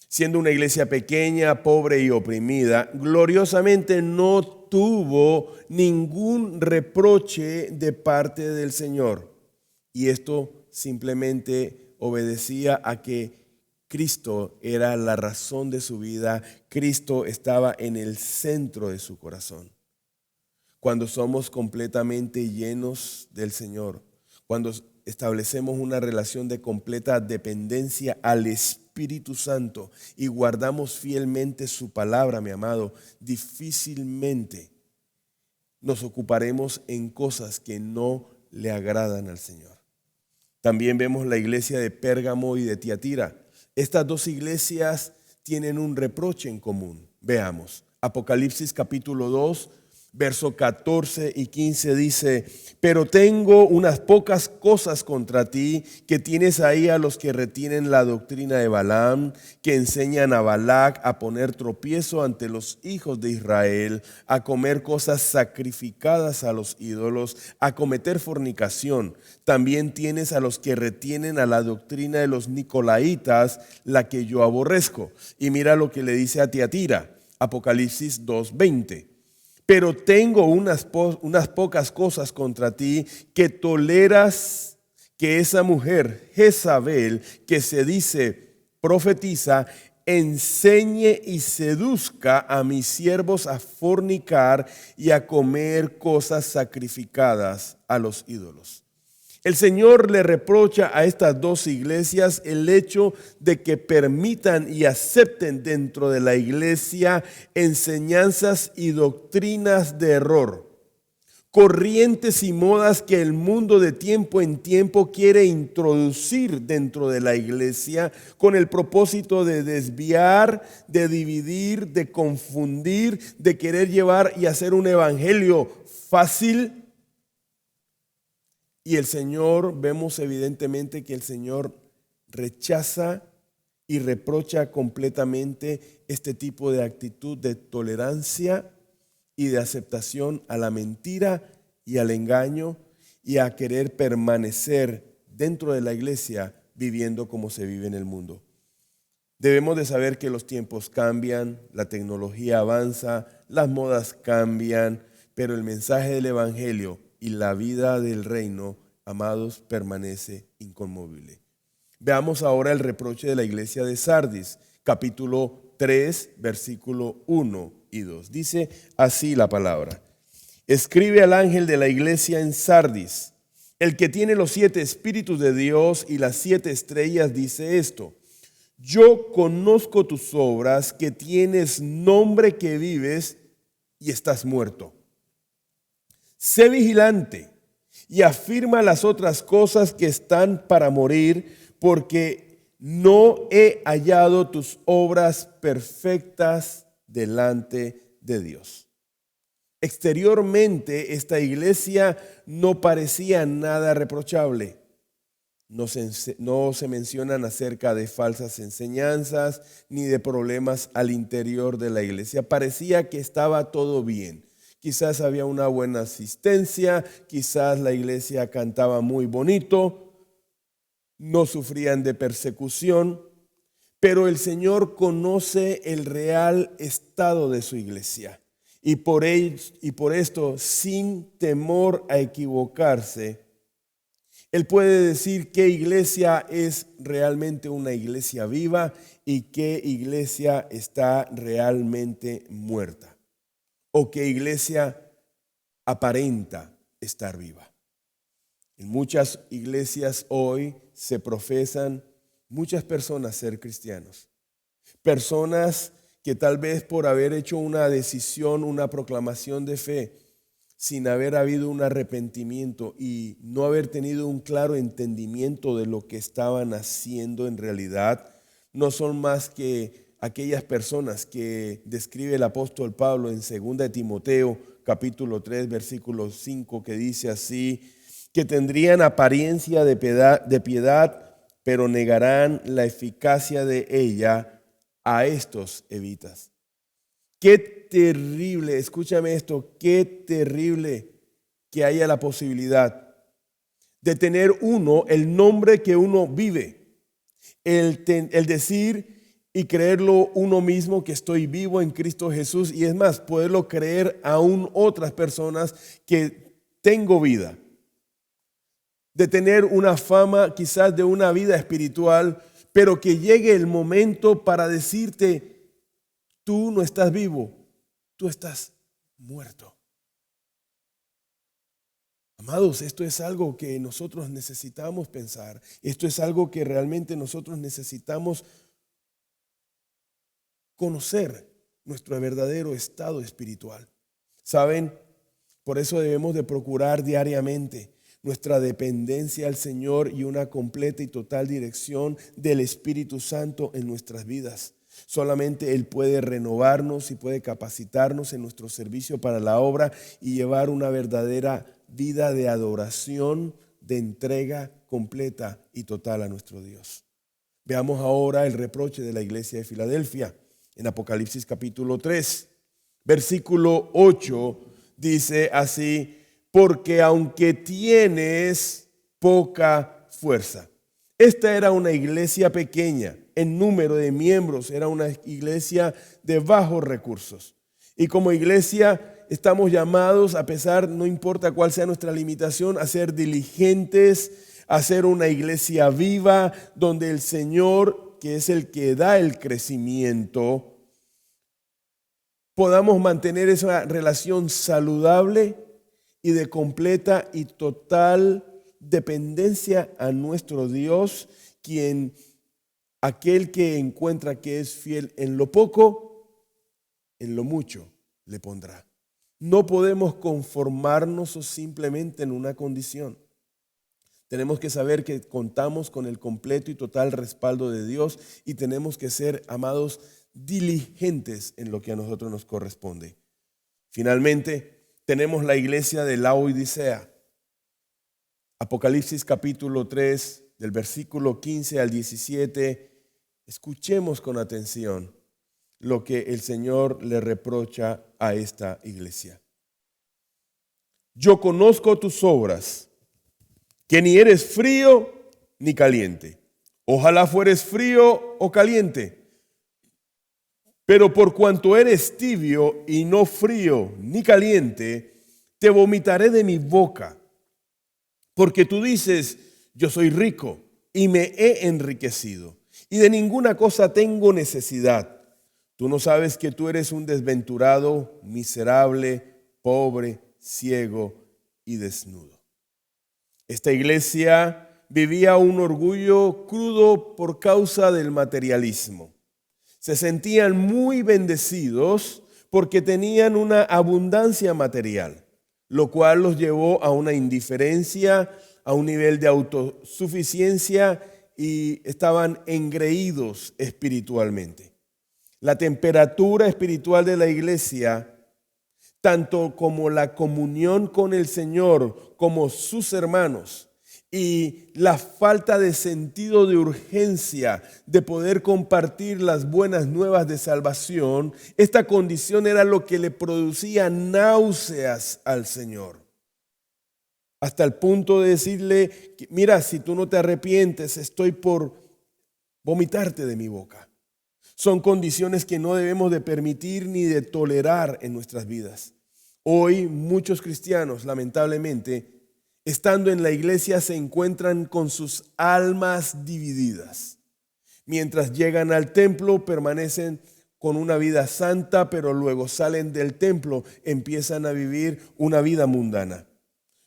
siendo una iglesia pequeña, pobre y oprimida, gloriosamente no tuvo ningún reproche de parte del Señor. Y esto simplemente obedecía a que Cristo era la razón de su vida. Cristo estaba en el centro de su corazón. Cuando somos completamente llenos del Señor, cuando establecemos una relación de completa dependencia al Espíritu Santo y guardamos fielmente su palabra, mi amado, difícilmente nos ocuparemos en cosas que no le agradan al Señor. También vemos la iglesia de Pérgamo y de Tiatira. Estas dos iglesias tienen un reproche en común. Veamos, Apocalipsis capítulo 2, verso 14 y 15 dice: pero tengo unas pocas cosas contra ti, que tienes ahí a los que retienen la doctrina de Balaam, que enseñan a Balac a poner tropiezo ante los hijos de Israel, a comer cosas sacrificadas a los ídolos, a cometer fornicación. También tienes a los que retienen a la doctrina de los Nicolaitas, la que yo aborrezco. Y mira lo que le dice a Tiatira, Apocalipsis 2:20. Pero tengo unas pocas cosas contra ti, que toleras que esa mujer Jezabel, que se dice profetiza, enseñe y seduzca a mis siervos a fornicar y a comer cosas sacrificadas a los ídolos. El Señor le reprocha a estas dos iglesias el hecho de que permitan y acepten dentro de la iglesia enseñanzas y doctrinas de error, corrientes y modas que el mundo de tiempo en tiempo quiere introducir dentro de la iglesia con el propósito de desviar, de dividir, de confundir, de querer llevar y hacer un evangelio fácil. Y el Señor, vemos evidentemente que el Señor rechaza y reprocha completamente este tipo de actitud de tolerancia y de aceptación a la mentira y al engaño y a querer permanecer dentro de la iglesia viviendo como se vive en el mundo. Debemos de saber que los tiempos cambian, la tecnología avanza, las modas cambian, pero el mensaje del Evangelio y la vida del reino, amados, permanece inconmovible. Veamos ahora el reproche de la iglesia de Sardis, capítulo 3, versículo 1 y 2. Dice así la palabra: escribe al ángel de la iglesia en Sardis, el que tiene los 7 espíritus de Dios y las 7 estrellas, dice esto: yo conozco tus obras, que tienes nombre, que vives y estás muerto. Sé vigilante y afirma las otras cosas que están para morir, porque no he hallado tus obras perfectas delante de Dios. Exteriormente, esta iglesia no parecía nada reprochable. No se mencionan acerca de falsas enseñanzas ni de problemas al interior de la iglesia. Parecía que estaba todo bien. Quizás había una buena asistencia, quizás la iglesia cantaba muy bonito, no sufrían de persecución, pero el Señor conoce el real estado de su iglesia. Y por esto, sin temor a equivocarse, Él puede decir qué iglesia es realmente una iglesia viva y qué iglesia está realmente muerta, o qué iglesia aparenta estar viva. En muchas iglesias hoy se profesan muchas personas ser cristianos. Personas que tal vez por haber hecho una decisión, una proclamación de fe, sin haber habido un arrepentimiento y no haber tenido un claro entendimiento de lo que estaban haciendo en realidad, no son más que aquellas personas que describe el apóstol Pablo en 2 de Timoteo, capítulo 3, versículo 5, que dice así: que tendrían apariencia de piedad, pero negarán la eficacia de ella. A estos evitas. Qué terrible, escúchame esto, qué terrible que haya la posibilidad de tener uno el nombre que uno vive, el decir y creerlo uno mismo que estoy vivo en Cristo Jesús, y es más, poderlo creer aún otras personas que tengo vida, de tener una fama quizás de una vida espiritual, pero que llegue el momento para decirte: tú no estás vivo, tú estás muerto. Amados, esto es algo que nosotros necesitamos pensar. Esto es algo que realmente nosotros necesitamos conocer, nuestro verdadero estado espiritual. ¿Saben? Por eso debemos de procurar diariamente nuestra dependencia al Señor y una completa y total dirección del Espíritu Santo en nuestras vidas. Solamente Él puede renovarnos y puede capacitarnos en nuestro servicio para la obra y llevar una verdadera vida de adoración, de entrega completa y total a nuestro Dios. Veamos ahora el reproche de la iglesia de Filadelfia en Apocalipsis capítulo 3, versículo 8, dice así: porque aunque tienes poca fuerza. Esta era una iglesia pequeña en número de miembros, era una iglesia de bajos recursos. Y como iglesia estamos llamados, a pesar, no importa cuál sea nuestra limitación, a ser diligentes, a ser una iglesia viva, donde el Señor, que es el que da el crecimiento, podamos mantener esa relación saludable y de completa y total dependencia a nuestro Dios, aquel que encuentra que es fiel en lo poco, en lo mucho le pondrá. No podemos conformarnos o simplemente en una condición. Tenemos que saber que contamos con el completo y total respaldo de Dios y tenemos que ser, amados, diligentes en lo que a nosotros nos corresponde. Finalmente, tenemos la iglesia de Laodicea. Apocalipsis capítulo 3, del versículo 15 al 17. Escuchemos con atención lo que el Señor le reprocha a esta iglesia. Yo conozco tus obras, que ni eres frío ni caliente. Ojalá fueres frío o caliente. Pero por cuanto eres tibio y no frío ni caliente, te vomitaré de mi boca, porque tú dices, yo soy rico y me he enriquecido, y de ninguna cosa tengo necesidad. Tú no sabes que tú eres un desventurado, miserable, pobre, ciego y desnudo. Esta iglesia vivía un orgullo crudo por causa del materialismo. Se sentían muy bendecidos porque tenían una abundancia material, lo cual los llevó a una indiferencia, a un nivel de autosuficiencia y estaban engreídos espiritualmente. La temperatura espiritual de la iglesia, tanto como la comunión con el Señor, como sus hermanos, y la falta de sentido de urgencia de poder compartir las buenas nuevas de salvación, esta condición era lo que le producía náuseas al Señor. Hasta el punto de decirle, mira, si tú no te arrepientes, estoy por vomitarte de mi boca. Son condiciones que no debemos de permitir ni de tolerar en nuestras vidas. Hoy muchos cristianos, lamentablemente, estando en la iglesia, se encuentran con sus almas divididas. Mientras llegan al templo, permanecen con una vida santa, pero luego salen del templo, empiezan a vivir una vida mundana.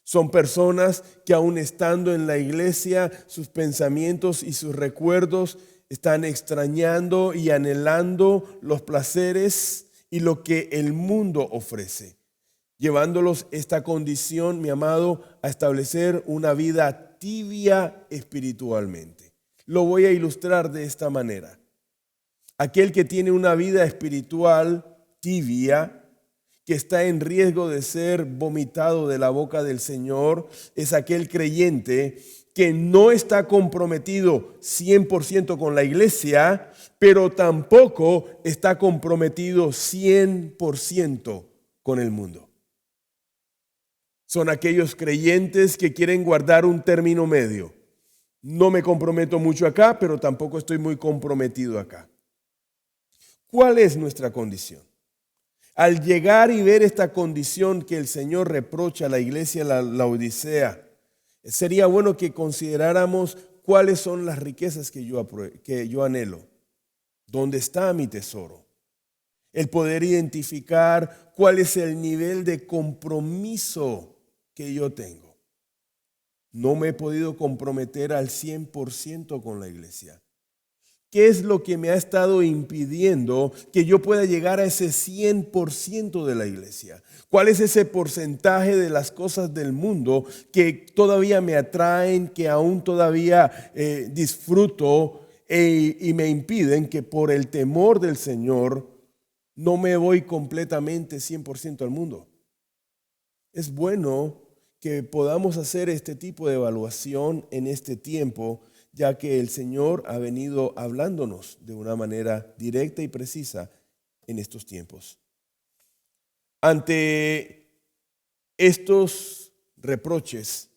Son personas que aún estando en la iglesia, sus pensamientos y sus recuerdos están extrañando y anhelando los placeres y lo que el mundo ofrece, llevándolos esta condición, mi amado, a establecer una vida tibia espiritualmente. Lo voy a ilustrar de esta manera. Aquel que tiene una vida espiritual tibia, que está en riesgo de ser vomitado de la boca del Señor, es aquel creyente que no está comprometido 100% con la iglesia, pero tampoco está comprometido 100% con el mundo. Son aquellos creyentes que quieren guardar un término medio. No me comprometo mucho acá, pero tampoco estoy muy comprometido acá. ¿Cuál es nuestra condición? Al llegar y ver esta condición que el Señor reprocha a la iglesia de la Laodicea, sería bueno que consideráramos cuáles son las riquezas que yo anhelo. ¿Dónde está mi tesoro? El poder identificar cuál es el nivel de compromiso que yo tengo. No me he podido comprometer al 100% con la iglesia. ¿Qué es lo que me ha estado impidiendo que yo pueda llegar a ese 100% de la iglesia? ¿Cuál es ese porcentaje de las cosas del mundo que todavía me atraen, que aún todavía disfruto y me impiden que por el temor del Señor no me voy completamente 100% al mundo? Es bueno que podamos hacer este tipo de evaluación en este tiempo, ya que el Señor ha venido hablándonos de una manera directa y precisa en estos tiempos. Ante estos reproches,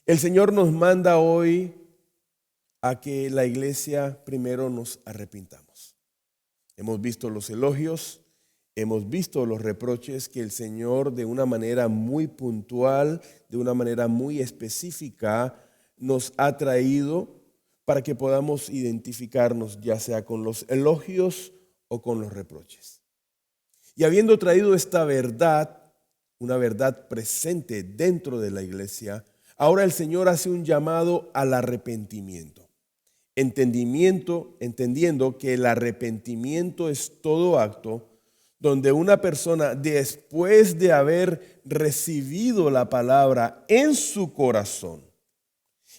el Señor nos manda hoy a que la iglesia primero nos arrepintamos. Hemos visto los elogios, hemos visto los reproches que el Señor de una manera muy puntual, de una manera muy específica, nos ha traído para que podamos identificarnos ya sea con los elogios o con los reproches. Y habiendo traído esta verdad, una verdad presente dentro de la iglesia, ahora el Señor hace un llamado al arrepentimiento. Entendiendo que el arrepentimiento es todo acto donde una persona, después de haber recibido la palabra en su corazón,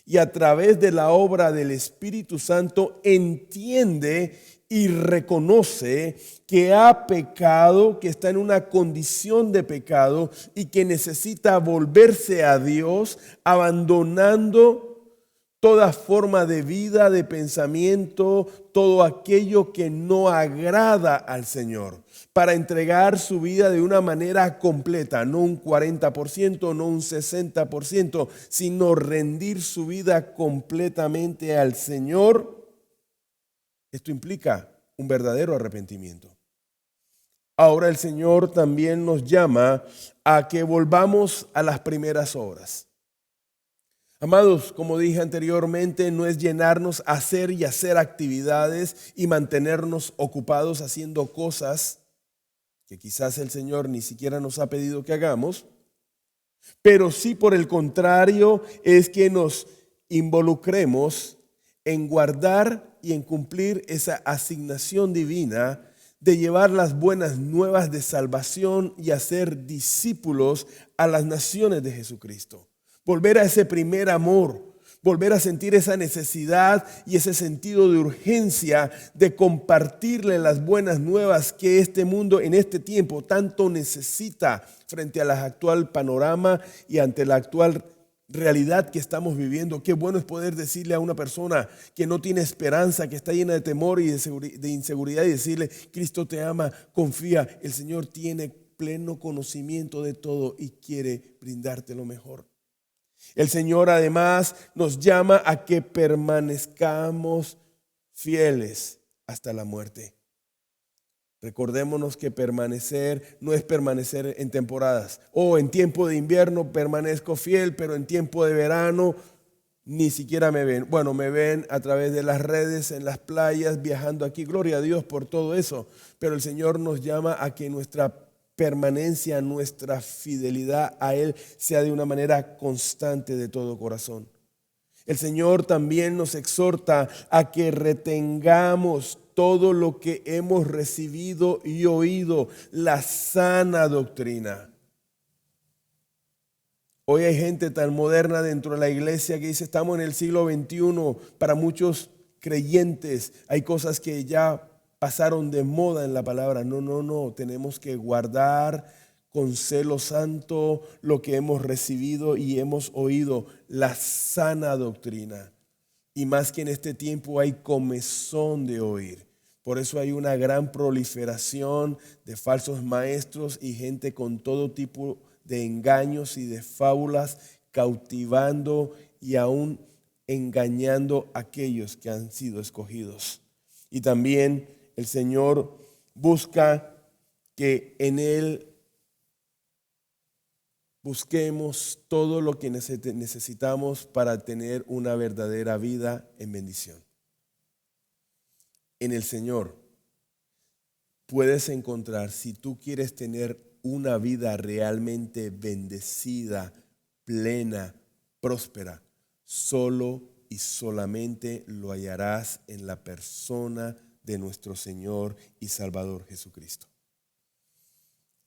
y a través de la obra del Espíritu Santo entiende y reconoce que ha pecado, que está en una condición de pecado y que necesita volverse a Dios, abandonando toda forma de vida, de pensamiento, todo aquello que no agrada al Señor, para entregar su vida de una manera completa, no un 40%, no un 60%, sino rendir su vida completamente al Señor. Esto implica un verdadero arrepentimiento. ahora el Señor también nos llama a que volvamos a las primeras obras. Amados, como dije anteriormente, no es llenarnos a hacer y hacer actividades y mantenernos ocupados haciendo cosas que quizás el Señor ni siquiera nos ha pedido que hagamos, pero sí por el contrario es que nos involucremos en guardar y en cumplir esa asignación divina de llevar las buenas nuevas de salvación y hacer discípulos a las naciones de Jesucristo. Volver a ese primer amor, volver a sentir esa necesidad y ese sentido de urgencia de compartirle las buenas nuevas que este mundo en este tiempo tanto necesita frente al actual panorama y ante la actual realidad que estamos viviendo. Qué bueno es poder decirle a una persona que no tiene esperanza, que está llena de temor y de inseguridad, y decirle: Cristo te ama, confía, el Señor tiene pleno conocimiento de todo y quiere brindarte lo mejor. El Señor además nos llama a que permanezcamos fieles hasta la muerte. Recordémonos que permanecer no es permanecer en temporadas. En tiempo de invierno permanezco fiel, pero en tiempo de verano ni siquiera me ven. Bueno, me ven a través de las redes, en las playas, viajando aquí. Gloria a Dios por todo eso. Pero el Señor nos llama a que nuestra permanencia, nuestra fidelidad a Él sea de una manera constante de todo corazón. El Señor también nos exhorta a que retengamos todo lo que hemos recibido y oído, la sana doctrina. Hoy hay gente tan moderna dentro de la iglesia que dice: estamos en el siglo XXI. Para muchos creyentes hay cosas que ya pasaron de moda en la palabra. No. Tenemos que guardar con celo santo lo que hemos recibido y hemos oído, la sana doctrina. Y más que en este tiempo hay comezón de oír. Por eso hay una gran proliferación de falsos maestros y gente con todo tipo de engaños y de fábulas, cautivando y aún engañando a aquellos que han sido escogidos. Y también el Señor busca que en Él busquemos todo lo que necesitamos para tener una verdadera vida en bendición. En el Señor puedes encontrar, si tú quieres tener una vida realmente bendecida, plena, próspera, solo y solamente lo hallarás en la persona de nuestro Señor y Salvador Jesucristo.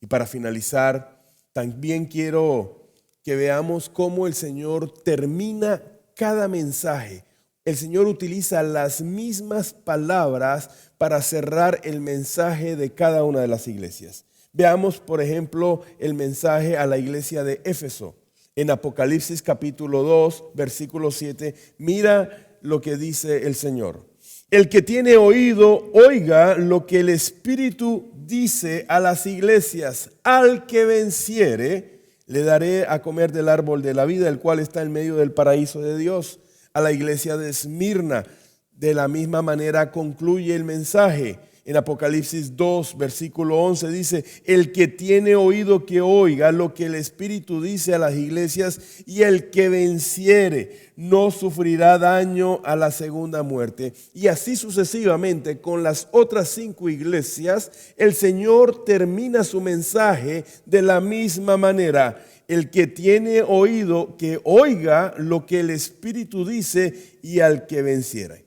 Y para finalizar, también quiero que veamos cómo el Señor termina cada mensaje. El Señor utiliza las mismas palabras para cerrar el mensaje de cada una de las iglesias. Veamos, por ejemplo, el mensaje a la iglesia de Éfeso. En Apocalipsis capítulo 2, versículo 7, mira lo que dice el Señor. El que tiene oído, oiga lo que el Espíritu dice a las iglesias. Al que venciere, le daré a comer del árbol de la vida, el cual está en medio del paraíso de Dios. A la iglesia de Esmirna, de la misma manera concluye el mensaje. En Apocalipsis 2, versículo 11 dice: el que tiene oído que oiga lo que el Espíritu dice a las iglesias, y el que venciere no sufrirá daño a la segunda muerte. Y así sucesivamente con las otras 5 iglesias, el Señor termina su mensaje de la misma manera. El que tiene oído que oiga lo que el Espíritu dice, y al que venciere.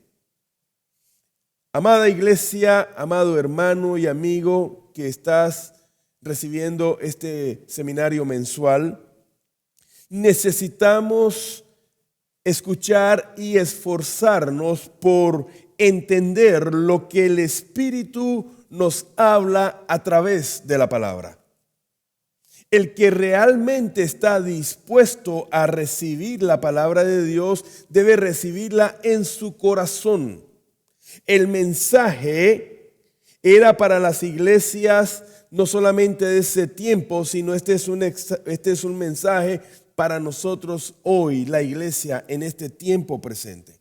Amada iglesia, amado hermano y amigo que estás recibiendo este seminario mensual, necesitamos escuchar y esforzarnos por entender lo que el Espíritu nos habla a través de la palabra. El que realmente está dispuesto a recibir la palabra de Dios debe recibirla en su corazón. El mensaje era para las iglesias no solamente de ese tiempo, sino este es un mensaje para nosotros hoy, la iglesia en este tiempo presente.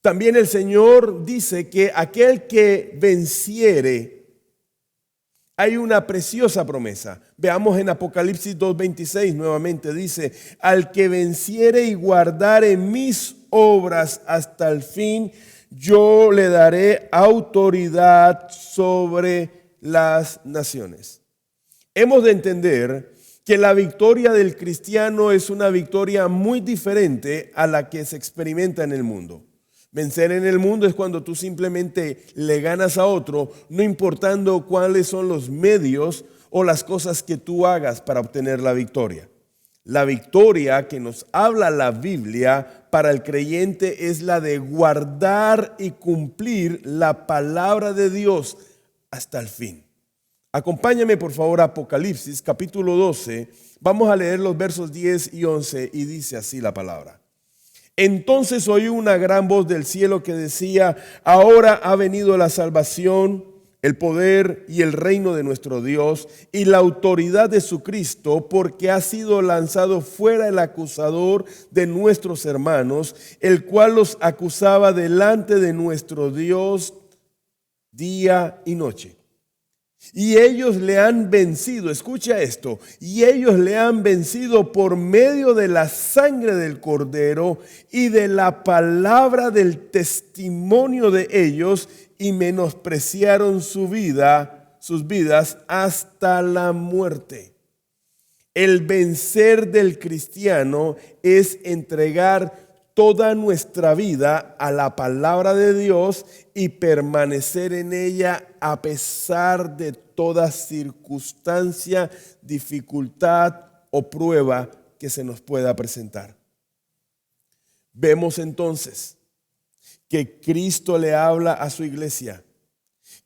También el Señor dice que aquel que venciere, hay una preciosa promesa. Veamos en Apocalipsis 2:26 nuevamente. Dice, al que venciere y guardare mis obras hasta el fin, yo le daré autoridad sobre las naciones. Hemos de entender que la victoria del cristiano es una victoria muy diferente a la que se experimenta en el mundo. Vencer en el mundo es cuando tú simplemente le ganas a otro, no importando cuáles son los medios o las cosas que tú hagas para obtener la victoria. La victoria que nos habla la Biblia para el creyente es la de guardar y cumplir la palabra de Dios hasta el fin. Acompáñame por favor a Apocalipsis capítulo 12. Vamos a leer los versos 10 y 11 y dice así la palabra. Entonces oí una gran voz del cielo que decía, ahora ha venido la salvación, el poder y el reino de nuestro Dios y la autoridad de su Cristo, porque ha sido lanzado fuera el acusador de nuestros hermanos, el cual los acusaba delante de nuestro Dios día y noche. Y ellos le han vencido, escucha esto, y ellos le han vencido por medio de la sangre del Cordero y de la palabra del testimonio de ellos, y menospreciaron sus vidas hasta la muerte. El vencer del cristiano es entregar toda nuestra vida a la palabra de Dios y permanecer en ella a pesar de toda circunstancia, dificultad o prueba que se nos pueda presentar. Vemos entonces que Cristo le habla a su iglesia,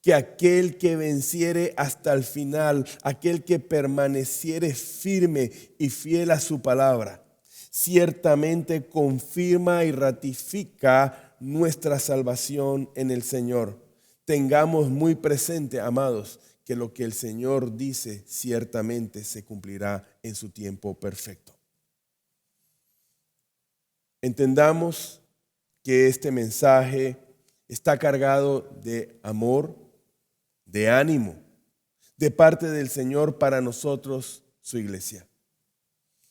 que aquel que venciere hasta el final, aquel que permaneciere firme y fiel a su palabra, ciertamente confirma y ratifica nuestra salvación en el Señor. Tengamos muy presente, amados, que lo que el Señor dice ciertamente se cumplirá en su tiempo perfecto. Entendamos que este mensaje está cargado de amor, de ánimo, de parte del Señor para nosotros, su iglesia.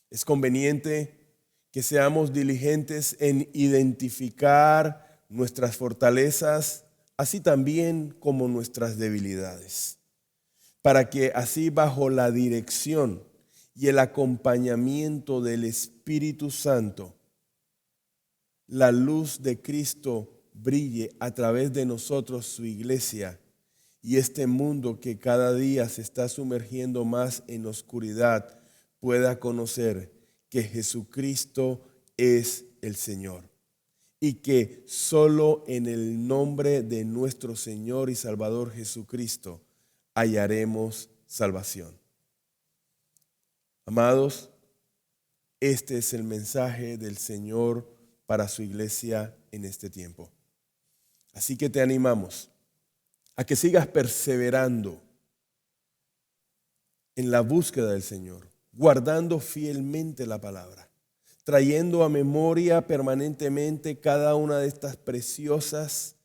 Es conveniente que seamos diligentes en identificar nuestras fortalezas, así también como nuestras debilidades, para que así bajo la dirección y el acompañamiento del Espíritu Santo, la luz de Cristo brille a través de nosotros, su iglesia, y este mundo que cada día se está sumergiendo más en oscuridad pueda conocer que Jesucristo es el Señor y que solo en el nombre de nuestro Señor y Salvador Jesucristo hallaremos salvación. Amados, este es el mensaje del Señor para su iglesia en este tiempo. Así que te animamos a que sigas perseverando en la búsqueda del Señor, guardando fielmente la palabra, trayendo a memoria permanentemente cada una de estas preciosas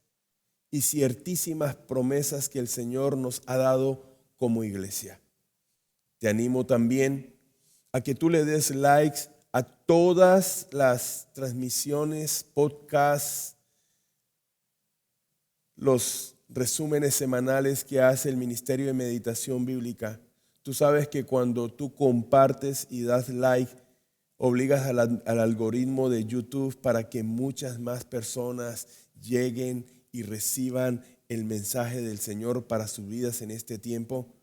y ciertísimas promesas que el Señor nos ha dado como iglesia. Te animo también a que tú le des likes a todas las transmisiones, podcasts, los resúmenes semanales que hace el Ministerio de Meditación Bíblica. Tú sabes que cuando tú compartes y das like, obligas al algoritmo de YouTube para que muchas más personas lleguen y reciban el mensaje del Señor para sus vidas en este tiempo.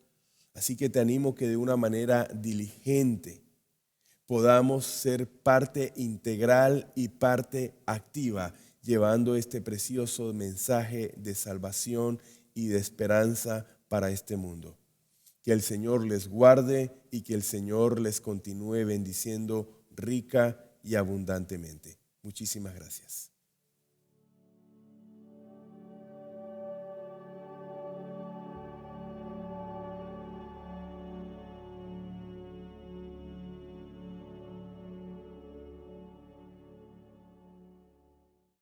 Así que te animo que de una manera diligente podamos ser parte integral y parte activa, llevando este precioso mensaje de salvación y de esperanza para este mundo. Que el Señor les guarde y que el Señor les continúe bendiciendo rica y abundantemente. Muchísimas gracias.